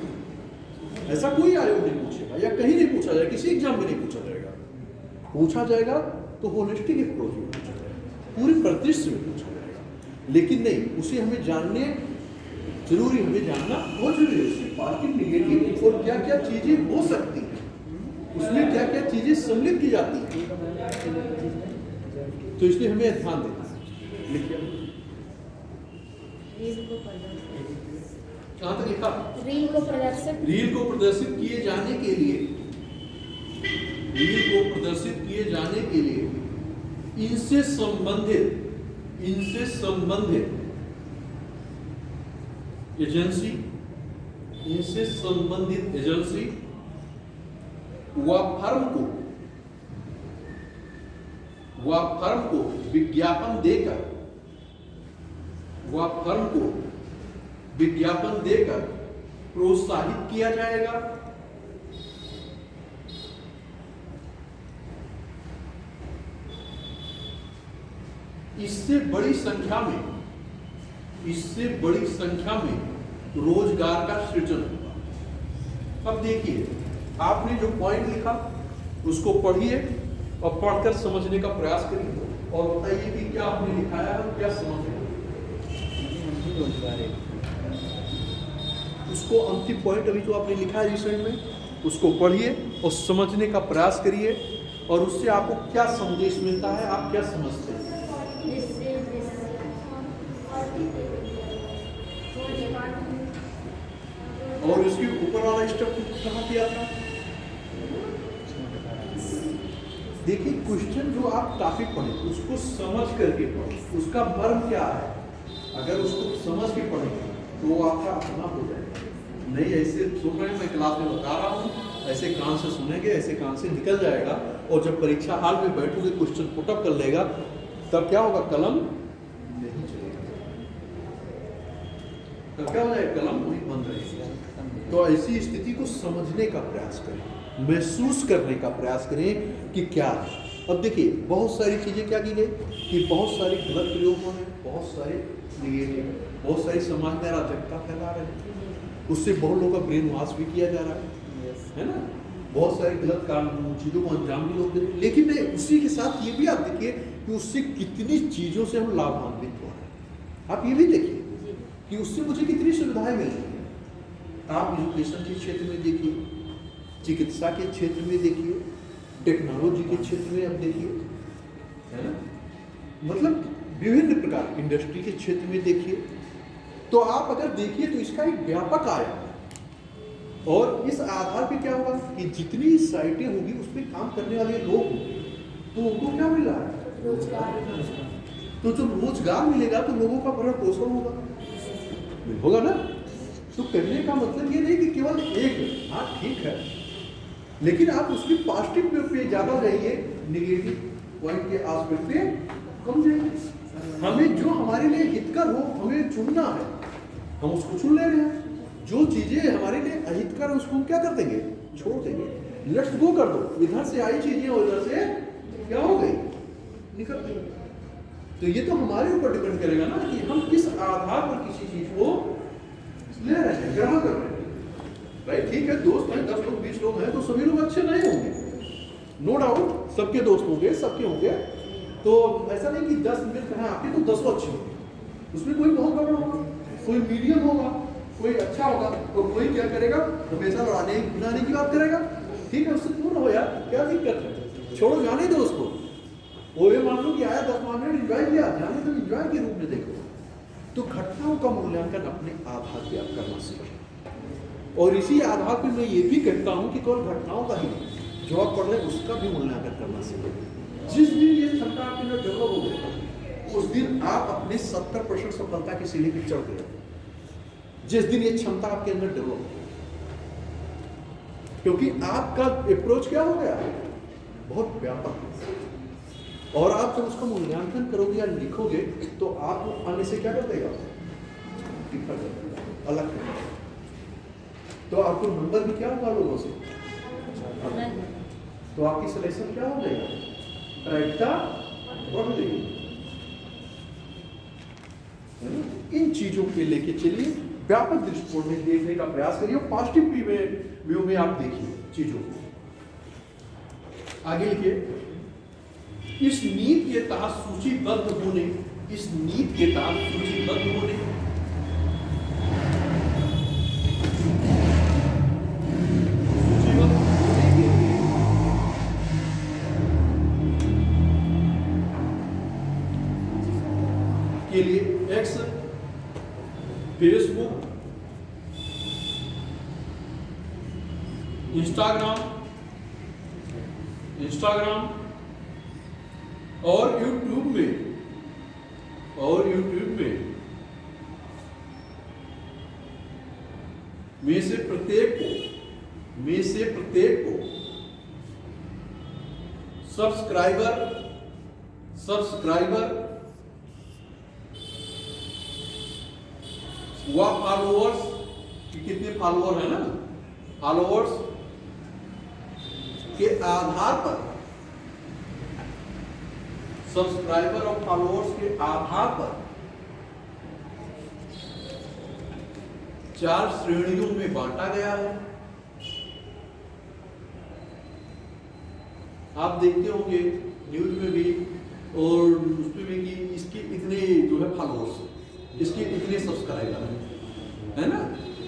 ऐसा कोई आयोग नहीं पूछेगा या कहीं नहीं पूछा जाएगा, किसी एग्जाम में नहीं पूछा जाएगा। पूछा जाएगा तो होनेस्टिक अप्रोच में पूछा जाएगा, पूरे परिदृश्य में पूछा जाएगा, लेकिन नहीं उसे हमें जानने जरूरी, हमें जानना बहुत जरूरी है, उसकी पॉजिटिव नेगेटिव और क्या क्या चीजें हो सकती हैं, उसमें क्या क्या चीजें सम्मिलित की जाती हैं, तो इसलिए हमें ध्यान देना है। लिखिए कहाँ तक लिखा? रील को प्रदर्शित किए जाने के लिए, रील को प्रदर्शित किए जाने के लिए इनसे संबंधित एजेंसी व फर्म को विज्ञापन देकर प्रोत्साहित किया जाएगा। इससे बड़ी संख्या में रोजगार का सृजन होगा। अब देखिए आपने जो पॉइंट लिखा उसको पढ़िए और पढ़कर समझने का प्रयास करिए और बताइए कि क्या आपने लिखाया है, क्या समझ रहे हैं। उसको अंतिम पॉइंट अभी जो आपने लिखा है रिसेंट में, उसको पढ़िए और समझने का प्रयास करिए और उससे आपको क्या संदेश मिलता है, आप क्या समझते हैं। और इसके ऊपर वाला स्टेप कहाँ किया था? देखिए क्वेश्चन जो आप टॉपिक पढ़े उसको समझ करके पढ़े, उसका मर्म क्या है, अगर उसको समझ के पढ़ेंगे तो वो आपका अपना हो जाएगा। नहीं ऐसे सुन रहे हैं, मैं क्लास में बता रहा हूँ, ऐसे कान से सुनेंगे, ऐसे कान से निकल जाएगा और जब परीक्षा हाल में बैठोगे क्वेश्चन पुटअप कर लेगा तब क्या होगा, कलम नहीं चलेगा, तब क्या हो जाएगा, कलम वही बंद रहेगा। तो ऐसी स्थिति को समझने का प्रयास करें, महसूस करने का प्रयास करें कि क्या है। अब देखिए बहुत सारी चीज़ें क्या की गई कि बहुत सारे गलत प्रयोग हो रहे हैं, बहुत सारे निगेटिव, बहुत सारी समाज में अराजकता फैला रहे हैं, उससे बहुत लोगों का ब्रेन वॉश भी किया जा रहा है ना, बहुत सारे गलत काम चीज़ों को अंजाम भी लोग दे रहे हैं। लेकिन उसी के साथ ये भी आप देखिए कि उससे कितनी चीज़ों से हम लाभान्वित हो रहे हैं। आप ये भी देखिए कि उससे मुझे कितनी सुविधाएं मिल रही हैं। आप एजुकेशन के क्षेत्र में देखिए, चिकित्सा के क्षेत्र में देखिए, टेक्नोलॉजी के क्षेत्र में आप देखिए, है ना, मतलब विभिन्न प्रकार इंडस्ट्री के क्षेत्र में देखिए। तो आप अगर देखिए तो इसका एक व्यापक आयाम है और इस आधार पे क्या होगा कि जितनी साइटें होगी उसमें काम करने वाले लोग होंगे तो उनको क्या मिल रहा है, रोजगार। तो जब रोजगार मिलेगा तो लोगों का भरण पोषण होगा ना। तो करने का मतलब ये नहीं कि केवल एक, हाँ ठीक है, लेकिन आप उसके पॉजिटिव पे ज़्यादा जाइए, निगेटिव पॉइंट के आस्पेक्ट पे कम जाइए। हमें जो हमारे लिए हितकर हो हमें चुनना है, हम उसको चुन ले रहे हैं। जो चीज़ें हमारे लिए अहितकर है उसको हम क्या कर देंगे, छोड़ देंगे। लेट्स गो कर दो, इधर से आई चीजें और इधर से क्या हो गई, निकल गई। तो ये तो हमारे ऊपर डिपेंड करेगा ना कि हम किस आधार पर किसी चीज को ले रहे हैं, ग्रहण कर रहे हैं। राइट, ठीक है, दोस्त हैं 10 लोग 20 लोग हैं तो सभी लोग अच्छे नहीं होंगे, नो डाउट, सबके दोस्त होंगे, सबके होंगे। तो ऐसा नहीं कि 10 मिलकर हैं आपके तो 10 अच्छे होंगे, उसमें कोई बहुत गड़बड़ होगा, कोई मीडियम होगा, कोई अच्छा होगा, और कोई क्या करेगा, हमेशा लड़ाने गिनाने की बात करेगा। ठीक है, उससे दूर रहो यार, क्या दिक्कत है, छोड़ो, जाने दो उसको। वो ये मान लो कि आया 10 मिनट एंजॉय किया, जाने तो एंजॉय के रूप में देखो। तो घटनाओं का मूल्यांकन अपने आधार पर आप करना सीखें, और इसी आधार पर मैं ये भी कहता हूँ कि केवल घटनाओं का ही जो आप पढ़ रहे हैं उसका भी मूल्यांकन करना सीखें। जिस दिन ये क्षमता आपके अंदर डेवलप हो गई, उस दिन आप अपने 70% सफलता की सीढ़ी पर चढ़ गए। जिस दिन ये क्षमता आपके अंदर डेवलप हो, क्योंकि आपका अप्रोच क्या हो गया, बहुत व्यापक है। और आप जब उसका मूल्यांकन करोगे या लिखोगे तो आपको अन्य से क्या कर देगा, डिफर कर देगा, अलग कर देगा। तो आपको नंबर भी क्या होगा लोगों से, तो आपकी सिलेक्शन क्या हो जाएगा, प्रायिकता बढ़ गई। इन चीजों के लेके चलिए, व्यापक दृष्टिकोण में देखने का प्रयास करिए, पॉजिटिव व्यू में आप देखिए चीजों को। आगे लिखिए, इस नीति के तहत सूचीबद्ध होने, इस नीति के तहत सूचीबद्ध होने के लिए एक्स, फेसबुक, इंस्टाग्राम और यूट्यूब में से प्रत्येक को सब्सक्राइबर व फॉलोअर्स, कितने फॉलोअर है ना, फॉलोअर्स के आधार पर, सब्सक्राइबर और फॉलोअर्स के आधार पर 4 श्रेणियों में बांटा गया है। आप देखते होंगे न्यूज में भी और उसमें भी कि इसके इतने जो है फॉलोअर्स, इसके इतने सब्सक्राइबर है ना।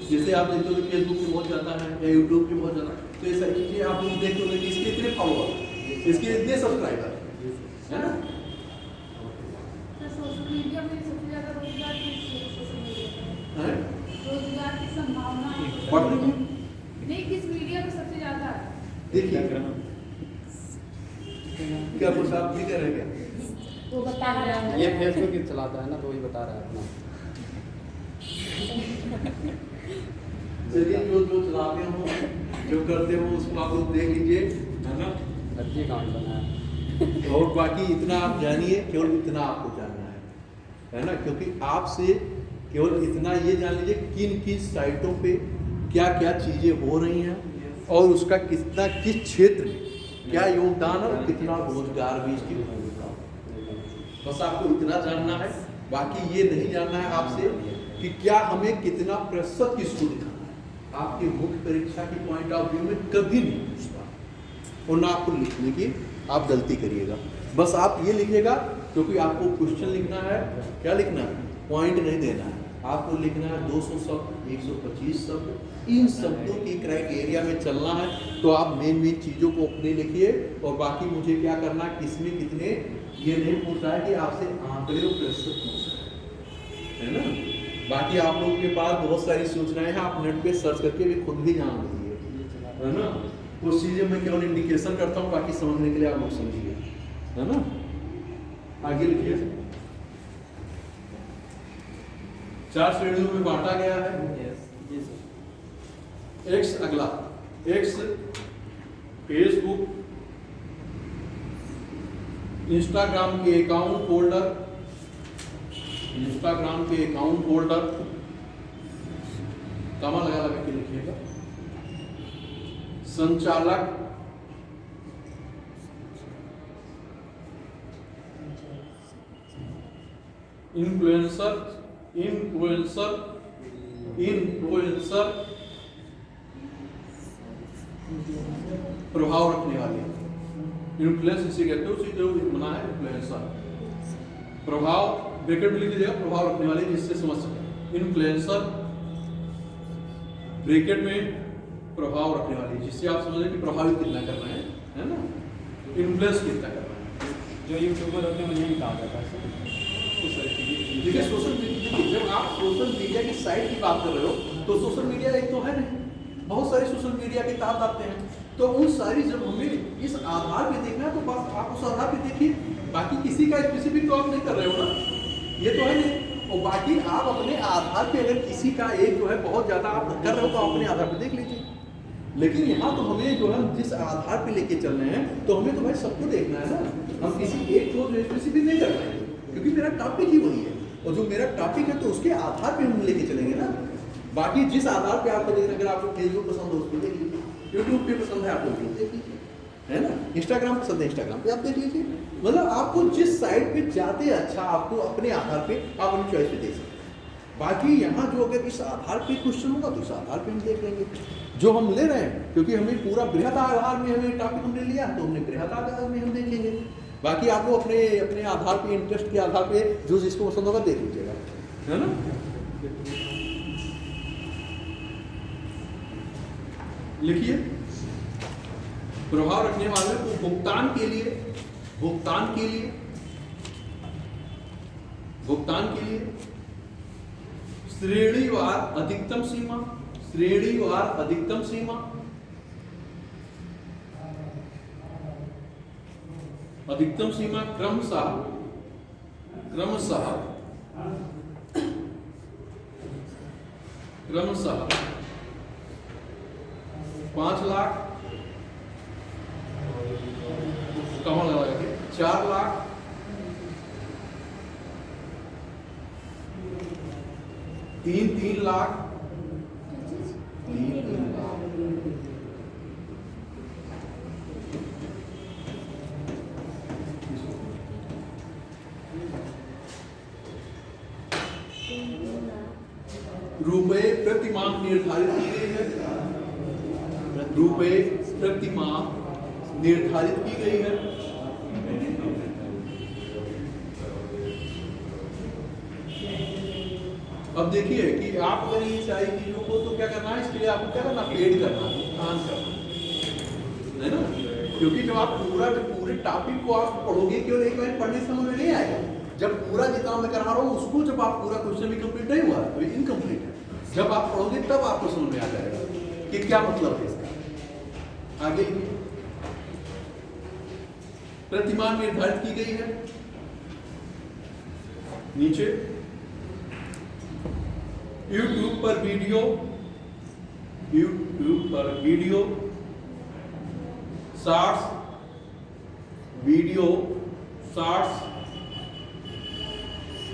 जैसे आप देखते हो फेसबुक पे बहुत ज़्यादा है या यूट्यूब पे बहुत ज़्यादा, तो ऐसा चीजें आप लोग देखते होंगे कि इसके इतने फॉलोअर, इसके इतने सब्सक्राइबर है ना। सोशल मीडिया में सबसे ज़्यादा रोजगार है रोजगार की संभावना बढ़ रही है। नहीं, किस मीडिया में सबसे ज़्यादा है? देखिए क्या कुछ आप भी कर रहे हैं क्या? वो बता रहा है, ये फेसबुक ही चलाता है ना, तो वही बता रहा है अपना। चलिए, जो चलाते हो, जो करते हो, उसको आप लोग देख लीजिए, है ना। फर्जी अकाउंट बनाया और बाकी इतना आप जानिए, केवल इतना आपको जानना है ना। क्योंकि आपसे केवल इतना ये जान लीजिए किन किन साइटों पे क्या क्या चीजें हो रही हैं और उसका कितना किस क्षेत्र में क्या योगदान है और कितना रोजगार भी इसकी भूमिका। बस आपको इतना जानना है, बाकी ये नहीं जानना है आपसे कि क्या हमें कितना प्रतिशत किसको दिखाना है। आपके मुख्य परीक्षा की पॉइंट ऑफ व्यू में कभी नहीं पूछता, और ना आपको लिखने की आप गलती करिएगा। बस आप ये लिखिएगा क्योंकि आपको क्वेश्चन लिखना है, क्या लिखना है, पॉइंट नहीं देना है। आपको लिखना है 200 शब्द, 125 शब्द, इन शब्दों की क्राइटेरिया में चलना है। तो आप मेन चीज़ों को अपने लिखिए, और बाकी मुझे क्या करना है, किसमें कितने, ये नहीं पूछ रहा है कि आपसे आंकड़े और प्रतिशत पूछ है ना। बाकी आप लोगों के पास बहुत सारी सूचनाएं हैं, आप नेट पे सर्च करके भी खुद भी जान लीजिए, है ना। कुछ चीज़ें मैं केवल इंडिकेशन करता हूँ, बाकी समझने के लिए आप लोग समझिए, है ना। आगे लिखिए, 4 श्रेणियों में बांटा गया है। एक्स, अगला एक्स, फेसबुक, इंस्टाग्राम के अकाउंट होल्डर, कमा लगा के लिखिएगा, संचालक इन्फ्लुएंसर इन्फ्लुएंसर इन्फ्लुएंसर प्रभाव रखने वाले, इन्फ्लुएंस इसे कहते हो, उसी जो बना है इन्फ्लुएंसर। प्रभाव ब्रैकेट में लिख दीजिएगा, प्रभाव रखने वाले, जिससे समझ सके। इन्फ्लुएंसर ब्रैकेट में प्रभाव रखने वाले, जिससे आप समझ कि प्रभावित कितना कर रहे हैं, है ना, इन्फ्लुएंस कितना कर रहे हैं। जो यूट्यूबर होते हैं उन्हें कहा जाता है। देखिए सोशल मीडिया, जब आप सोशल मीडिया की साइट की बात कर रहे हो तो सोशल मीडिया एक तो है नहीं, बहुत सारे सोशल मीडिया के तहत आते हैं। तो उन सारी जब हमें इस आधार पे देखना है तो बस आप उस आधार पे देखिए, बाकी किसी का स्पेसिफिक तो आप नहीं कर रहे हो ना, ये तो है नहीं। और बाकी आप अपने आधार पे अगर किसी का एक जो है बहुत ज्यादा आप कर रहे हो तो अपने आधार पे देख लीजिए। लेकिन यहाँ तो हमें जो है जिस आधार पे लेके चल रहे हैं तो हमें तो भाई सबको देखना है ना, हम किसी एक को स्पेसिफिक नहीं कर रहे हैं, क्योंकि मेरा टॉपिक ही वही है, और जो मेरा टॉपिक है तो उसके आधार पे हम लेके चलेंगे ना। बाकी जिस आधार पे आपको देखना, अगर आपको फेसबुक पसंद हो उसको देख लीजिए, यूट्यूब पे पसंद है आप यूट्यूब देख लीजिए, है ना, इंस्टाग्राम पसंद है इंस्टाग्राम पे आप देख लीजिए। मतलब आपको जिस साइट पे जाते अच्छा आपको अपने आधार पे आप अपनी चॉइस पे देख सकते हैं। बाकी यहाँ जो अगर इस आधार पे क्वेश्चन होगा तो इस आधार पे हम देख लेंगे जो हम ले रहे हैं, क्योंकि हमें पूरा बृहद आधार में हमें टॉपिक हमने लिया तो हमने बृहद आधार में हम देखेंगे। बाकी आपको अपने अपने आधार पे, इंटरेस्ट के आधार पे जो जिसको पसंद होगा देख लीजिएगा, है ना। लिखिए, प्रभाव रखने वाले को भुगतान के लिए श्रेणीवार अधिकतम सीमा, अधिकतम सीमा क्रमशः 5 लाख, कमा लगा के 4 लाख, 3 लाख, 3 लाख, रुपए प्रति माह निर्धारित की गई है, रुपए प्रति माह निर्धारित की गई है। अब देखिए कि आप अगर ये सारी चीजों को तो क्या करना है, इसके लिए आपको क्या करना, पेड करना, भुगतान करना है ना, क्योंकि जब आप पूरे टॉपिक को आप पढ़ोगे, केवल एक लाइन पढ़ने से समझ में नहीं आएगा। जब पूरा जितना मैं करा रहा हूँ उसको जब आप पूरा क्वेश्चन भी कंप्लीट नहीं हुआ तो इनकम्प्लीट है, जब आप पढ़ोगे तब आपको समझ में आ जाएगा कि क्या मतलब है इसका। आगे प्रतिमान निर्धारित की गई है, नीचे YouTube पर वीडियो शॉर्ट्स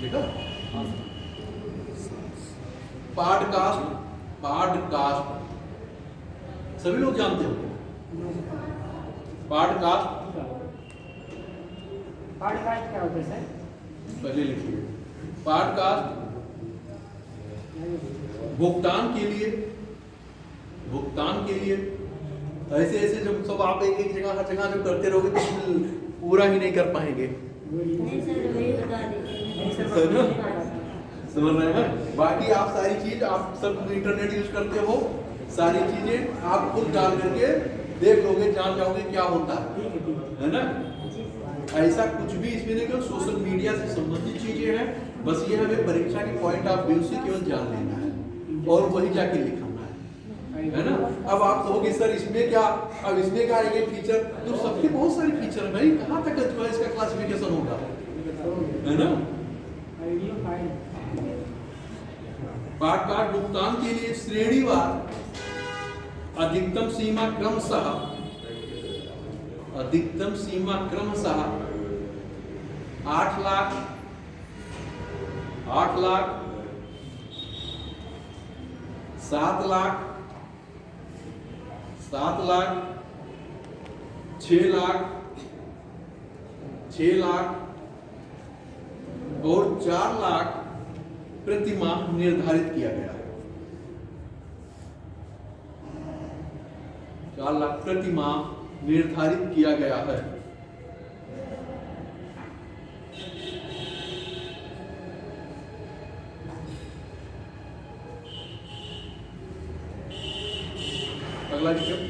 देखा, पॉडकास्ट सभी लोग जानते हो, पॉडकास्ट क्या होता है सर? पहले लिखिए, पॉडकास्ट भुगतान के लिए ऐसे ऐसे जब सब आप एक जगह हर जगह जब करते रहोगे तो पूरा ही नहीं कर पाएंगे, समझ रहे हैं। बाकी आप सारी चीज आप सब इंटरनेट यूज करते हो, सारी चीजें आप खुद डाल करके देख लोगे, जान जाओगे क्या होता है ना। ऐसा कुछ भी इसमें नहीं, केवल सोशल मीडिया से संबंधित चीजें हैं, बस ये हमें परीक्षा के पॉइंट ऑफ व्यू से केवल जान लेना है और वही जाके लिखना है ना। अब आप कहोगे सर इसमें क्या, अब इसमें क्या ये फीचर, तो सबके बहुत सारे फीचर है भाई, कहाँ तक जो है इसका क्लासिफिकेशन होगा, है ना। पॉडकास्ट भुगतान के लिए श्रेणीवार अधिकतम सीमा क्रमशः 8 लाख, 7 लाख, 6 लाख, 12 और 4 लाख प्रति माह निर्धारित किया गया है। 4 लाख प्रति माह निर्धारित किया गया है। अगला स्टेप,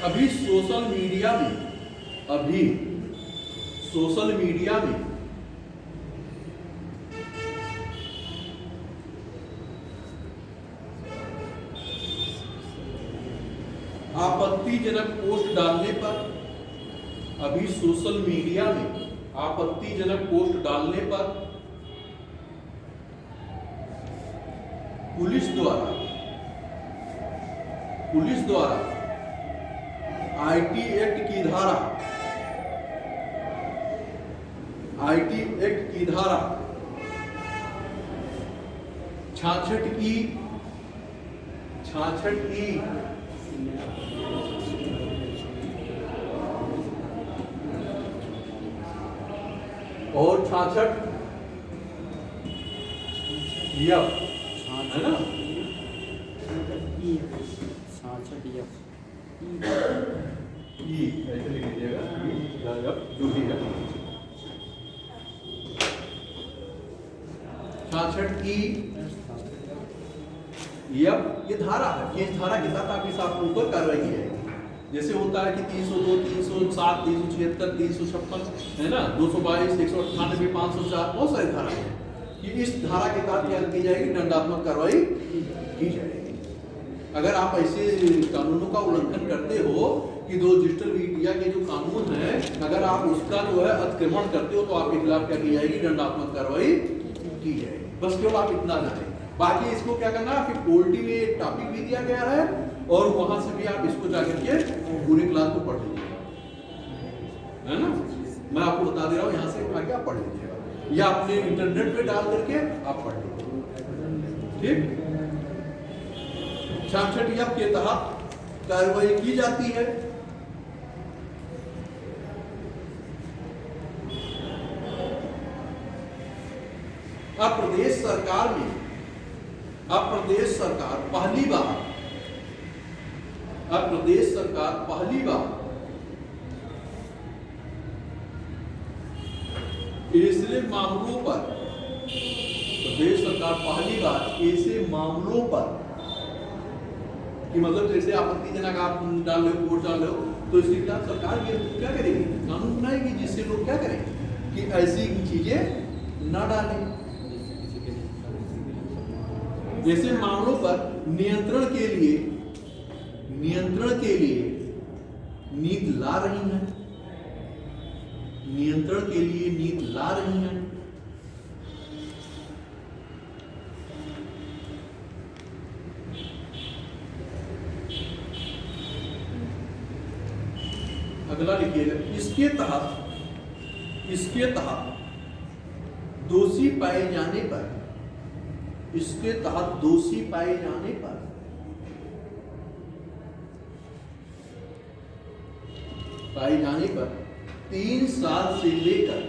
अभी सोशल मीडिया में आपत्तिजनक पोस्ट डालने पर, अभी सोशल मीडिया में आपत्तिजनक पोस्ट डालने पर पुलिस द्वारा आईटी एक्ट की धारा 66 की और 66 है ना, 66 ऐसे लिख लीजिएगा, जो भी है 66 ये धारा है कि इस धारा के तहत आपके साथ ऊपर कार्रवाई की जाएगी। जैसे होता है कि 302, 307, 376, 356 है ना, 222, 198, 504, बहुत सारी धारा है कि इस धारा के तहत क्या की जाएगी, दंडात्मक कार्रवाई की जाएगी। अगर आप ऐसे कानूनों का उल्लंघन करते हो कि जो डिजिटल मीडिया के जो कानून है, अगर आप उसका जो है अतिक्रमण करते हो तो आपके खिलाफ क्या की जाएगी, दंडात्मक कार्रवाई की जाएगी। बस केवल आप इतना जानें। बाकी इसको क्या करना है, आपकी पोल्टी में एक टॉपिक भी दिया गया है और वहां से भी आप इसको जाकर के पूरे क्लास को पढ़ लीजिएगा, है ना। मैं आपको बता दे रहा हूँ, यहाँ से उठा के आप पढ़ लीजिएगा या अपने इंटरनेट पे डाल करके आप पढ़ लीजिए, ठीक। 66 के तहत कार्रवाई की जाती है। अब प्रदेश सरकार पहली बार ऐसे मामलों पर कि मतलब जैसे आपत्तिजनक आप डाल रहे हो, वोट डाल रहे हो, तो इसके खिलाफ सरकार क्या करेगी, कानून बनाएगी जिससे लोग क्या करेंगे कि ऐसी चीजें ना डालें। ऐसे मामलों पर नियंत्रण के लिए नीति ला रही है, अगला लिखिएगा, इसके तहत दोषी पाए जाने पर पाए जाने पर 3 साल से लेकर,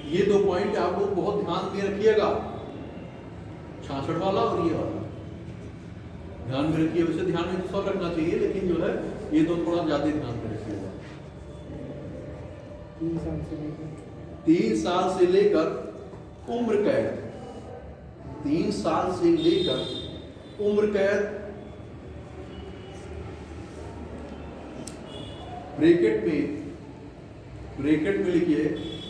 ये 2 पॉइंट आप लोग बहुत ध्यान में रखिएगा, 66 वाला और ये वाला ध्यान में रखिए। वैसे ध्यान में तो सब रखना चाहिए, लेकिन जो है ये तो थोड़ा ज्यादा ध्यान में रखिएगा। 3 साल से लेकर उम्र कैद, 3 साल से लेकर उम्र कैद, ब्रैकेट में लिखिए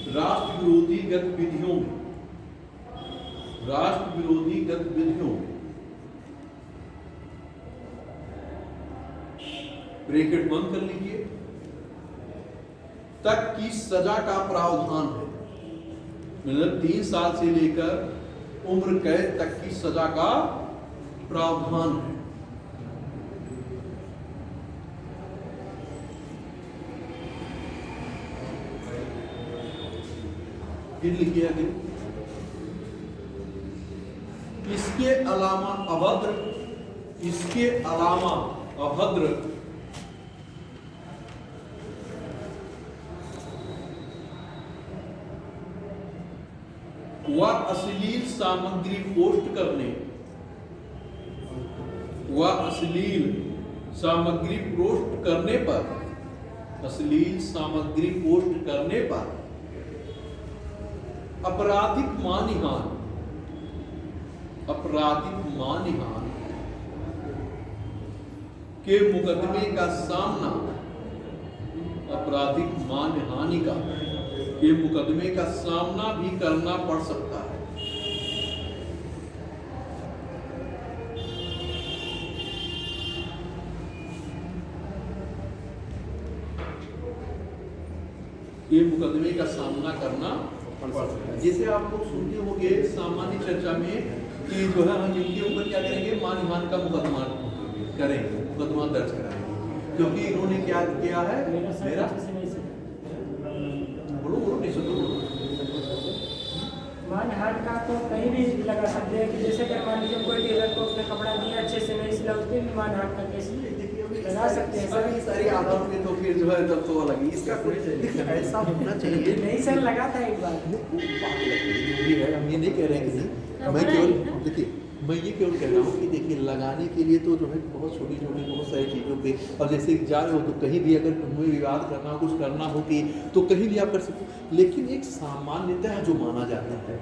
राष्ट्र विरोधी गतिविधियों में, ब्रैकेट बंद कर लीजिए, तक की सजा का प्रावधान है। मतलब 3 साल से लेकर उम्र कैद तक की सजा का प्रावधान है। फिर लिखिए आगे, इसके अलावा अभद्र व अश्लील सामग्री पोस्ट करने व अश्लील सामग्री पोस्ट करने पर अश्लील सामग्री पोस्ट करने पर आपराधिक मानहानि के मुकदमे का सामना आपराधिक मानहानि के मुकदमे का सामना भी करना पड़ सकता है। ये मुकदमे का सामना करना पड़ सकता है। जैसे आप लोग सुनते होंगे सामान्य चर्चा में कि जो है हम इनके ऊपर क्या करेंगे, मानहानि का मुकदमा करेंगे, मुकदमा दर्ज कराएंगे, क्योंकि इन्होंने क्या किया है। मेरा बोलो बोलो नहीं सुनो बोलो। मानहानि का तो कहीं भी लगा सकते हैं कि जैसे अगर मान लीजिए कोई टेलर को उसने कपड़ा दिया अच्छे से नहीं सिला, उसके भी मानहानि का केस लगा सकते हैं सर। सारी आधार में तो फिर जो है तब तो अलग ही इसका कोई ऐसा होना चाहिए। नहीं सर, लगा था एक बार। हम ये नहीं कह रहे हैं कि नहीं, मैं केवल देखिए मैं ये केवल कह रहा हूँ कि देखिए लगाने के लिए तो जो है बहुत छोटी छोटी बहुत सारी चीज़ों पे, अब जैसे जा रहे हो तो कहीं भी अगर तुम्हें विवाद करना हो, कुछ करना हो कि तो कहीं भी आप कर सकते हो, लेकिन एक सामान्यतः जो माना जाता है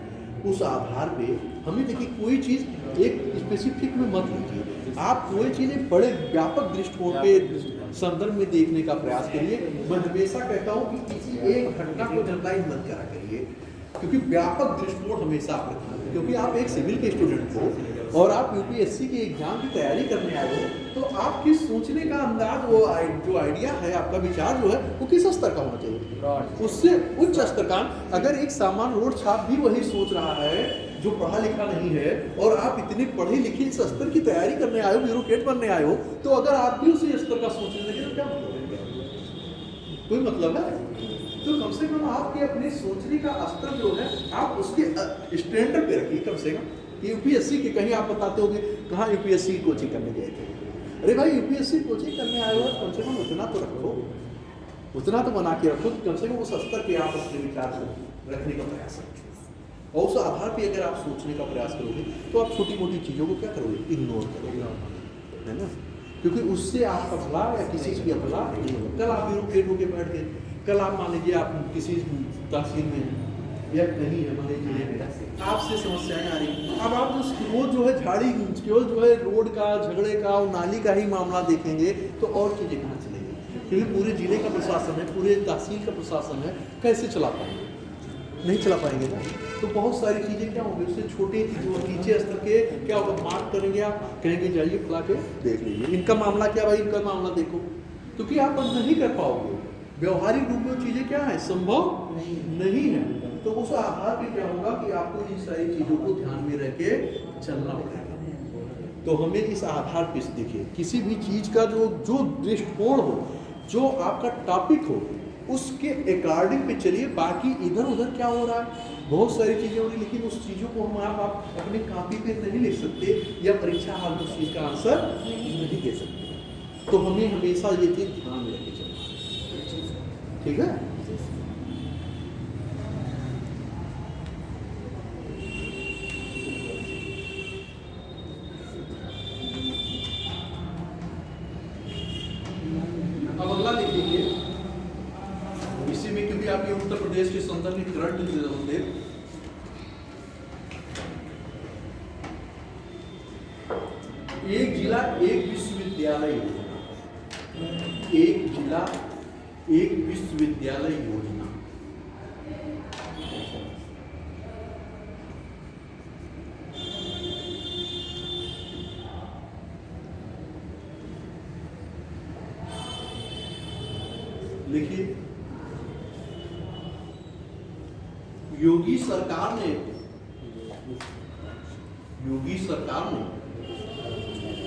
उस आधार पे हमें देखिए कोई चीज़ एक स्पेसिफिक में मत लीजिए, आप कोई चीज़ें बड़े व्यापक दृष्टिकोण पे संदर्भ में देखने का प्रयास करिए। मैं हमेशा कहता हूँ कि किसी एक घटना को जनरलाइज मत करा करिए, क्योंकि व्यापक दृष्टिकोण हमेशा आप रखना, क्योंकि आप एक सिविल के स्टूडेंट हो और आप यूपीएससी के एग्जाम की तैयारी करने आए हो, तो आपकी सोचने का अंदाज, वो जो आइडिया है, आपका विचार जो है वो किस स्तर का होना चाहिए, उससे उच्च स्तर का। अगर एक सामान्य रोड छाप भी वही सोच रहा है जो पढ़ा लिखा नहीं है, और आप इतने पढ़े लिखे इस स्तर की तैयारी करने आए हो, ब्यूरोक्रेट बनने आए हो, तो अगर आप भी उसी स्तर का सोचने लगे तो क्या मतलब है? कोई मतलब है? तो कम से कम आपके अपने सोचने का स्तर जो है आप उसके स्टैंडर्ड पे रखिए। कम से कम यूपीएससी के कहीं आप बताते होंगे कहाँ यूपीएससी कोचिंग करने गए थे, अरे भाई यूपीएससी कोचिंग करने आए हो, कम से कम उतना तो रखो, उतना तो बना के रखो, कम से कम उस स्तर पे आप अपने विचार को रखने का प्रयास करो, और उस आधार पे अगर आप सोचने का प्रयास करोगे तो आप छोटी मोटी चीज़ों को क्या करोगे, इग्नोर करोगे, है ना, क्योंकि उससे आपका भला या किसी से भी भला नहीं होगा। कल आप ब्यूरोक्रेट होकर बैठ गए, कल आप मान लीजिए आप किसी तहसील में या कहीं है मान लीजिए जिले में आपसे समस्याएं आ रही, अब आप रोज जो है झाड़ी केवल जो है रोड का, झगड़े का और नाली का ही मामला देखेंगे तो और चीज़ें कहाँ चलेंगी, क्योंकि पूरे जिले का प्रशासन है, पूरे तहसील का प्रशासन है, कैसे चला पाएंगे, नहीं चला पाएंगे ना। तो बहुत सारी चीज़ें क्या होंगी, उससे छोटे जो नीचे स्तर के क्या होगा, मार्क करेंगे, आप कहेंगे जाइए खुला के देख लीजिए इनका मामला क्या, भाई इनका मामला देखो, क्योंकि आप बंद नहीं कर पाओगे, व्यवहारिक रूप में चीज़ें क्या है, संभव नहीं है। तो उस आधार पे क्या होगा कि आपको इन सारी चीज़ों को ध्यान में रख के चलना पड़ेगा। तो हमें इस आधार पे देखिए, किसी भी चीज़ का जो दृष्टिकोण हो, जो आपका टॉपिक हो, उसके अकॉर्डिंग पे चलिए। बाकी इधर उधर क्या हो रहा है, बहुत सारी चीज़ें हो रही, लेकिन उस चीज़ों को आप अपने कॉपी पे नहीं लिख सकते या परीक्षा हाल में उस चीज़ का आंसर नहीं दे सकते। तो हमें हमेशा ये चीज़ ध्यान में रखके चलना, ठीक है। अब अगला देख लीजिए इसी में, क्योंकि आपके उत्तर प्रदेश के संदर्भ में करंट होंगे, एक जिला एक विश्वविद्यालय योजना, एक जिला एक विश्वविद्यालय योजना। देखिए, योगी सरकार ने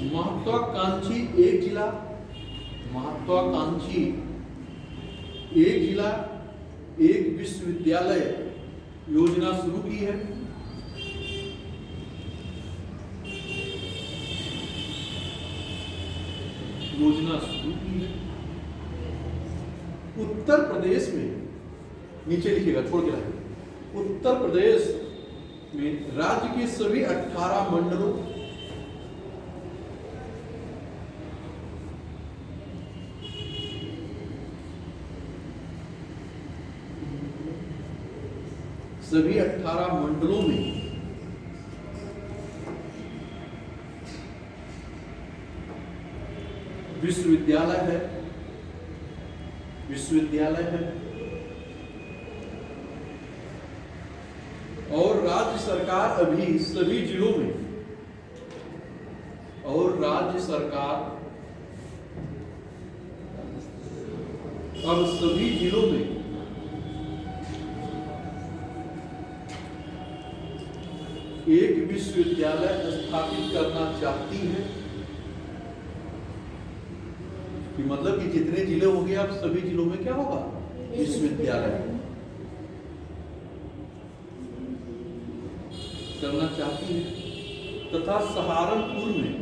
महत्वाकांक्षी एक जिला एक विश्वविद्यालय योजना शुरू की है। उत्तर प्रदेश में, नीचे लिखिएगा, छोड़ के लाइए, उत्तर प्रदेश राज्य के सभी 18 मंडलों में विश्वविद्यालय है और राज्य सरकार अभी सभी जिलों में अब सभी जिलों में एक विश्वविद्यालय स्थापित करना चाहती है कि मतलब कि जितने जिले होंगे अब सभी जिलों में क्या होगा? विश्वविद्यालय करना चाहती है। तथा सहारनपुर में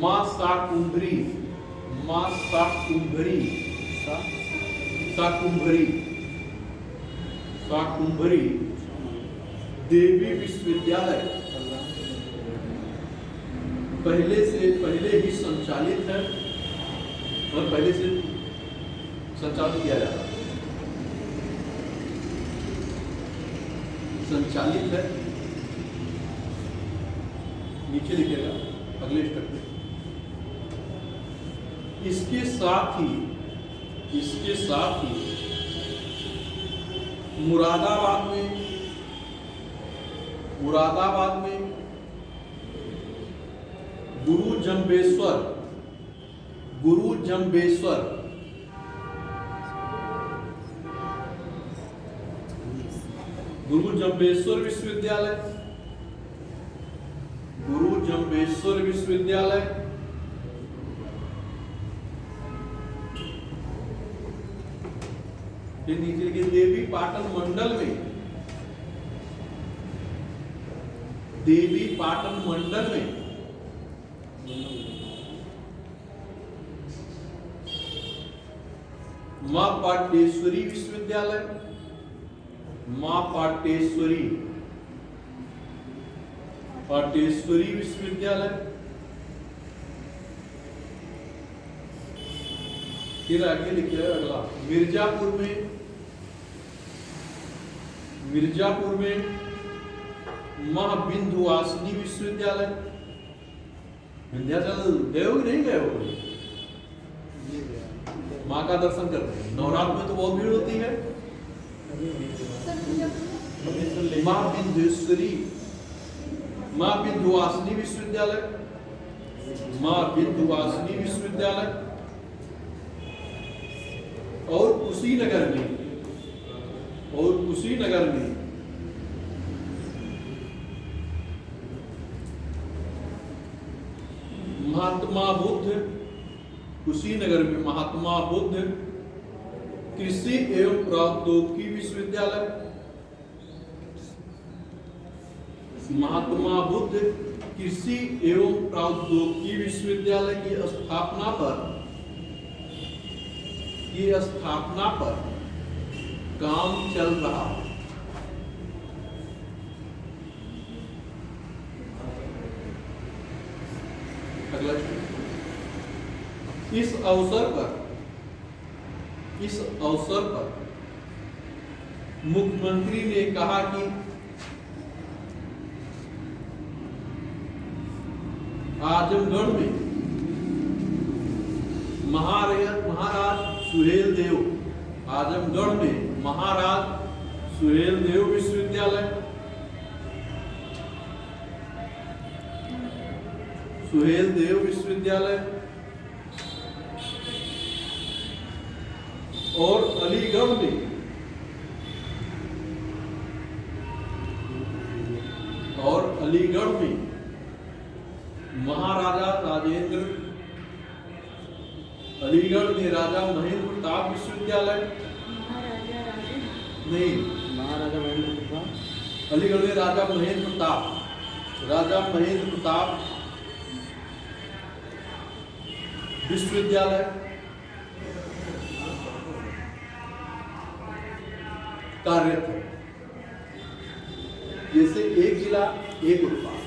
मां शाकुंभरी देवी विश्वविद्यालय पहले ही संचालित है और पहले से संचालित किया जाता है। संचालित है, नीचे लिखेगा अगले स्टेप में। इसके साथ ही मुरादाबाद में गुरु जम्बेश्वर विश्वविद्यालय नीचे लिखिए देवी पाटन मंडल में मां पाटेश्वरी विश्वविद्यालय फिर आगे लिखिए अगला मिर्जापुर में मां विंध्यवासिनी विश्वविद्यालय। विंध्याचल गए हो कि नहीं गए हो? मां का दर्शन करते हैं। नवरात्र में तो बहुत भीड़ होती है। मां विंध्यवासिनी विश्वविद्यालय और कुशीनगर में महात्मा बुद्ध कृषि एवं प्रौद्योगिकी विश्वविद्यालय। महात्मा बुद्ध कृषि एवं प्रौद्योगिकी विश्वविद्यालय की स्थापना पर काम चल रहा है। अगला इस अवसर पर मुख्यमंत्री ने कहा कि आजमगढ़ में महाराज सुहेल देव विश्वविद्यालय और अलीगढ़ में महाराजा राजेंद्र अलीगढ़ में राजा महेंद्र प्रताप विश्वविद्यालय नहीं अलीगढ़ में राजा महेंद्र प्रताप विश्वविद्यालय कार्यरत है। जैसे एक जिला एक उत्पाद,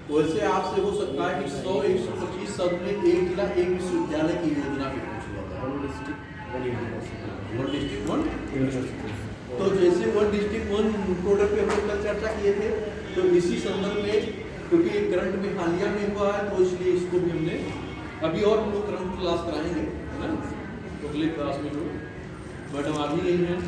वैसे आपसे हो सकता है कि 100-125 शब्द में एक जिला एक विश्वविद्यालय की योजना पे पूछ लिया जाए। One district one university. One district one university. तो जैसे वन डिस्ट्रिक्ट वन प्रोडक्ट पे हम लोग कल चर्चा किए थे, तो इसी संदर्भ में क्योंकि करंट में हालिया में हुआ है तो इसलिए इसको भी हमने अभी और हम लोग करंट क्लास कराएंगे, है ना, अगले क्लास में जो मैडम आ भी रही हैं।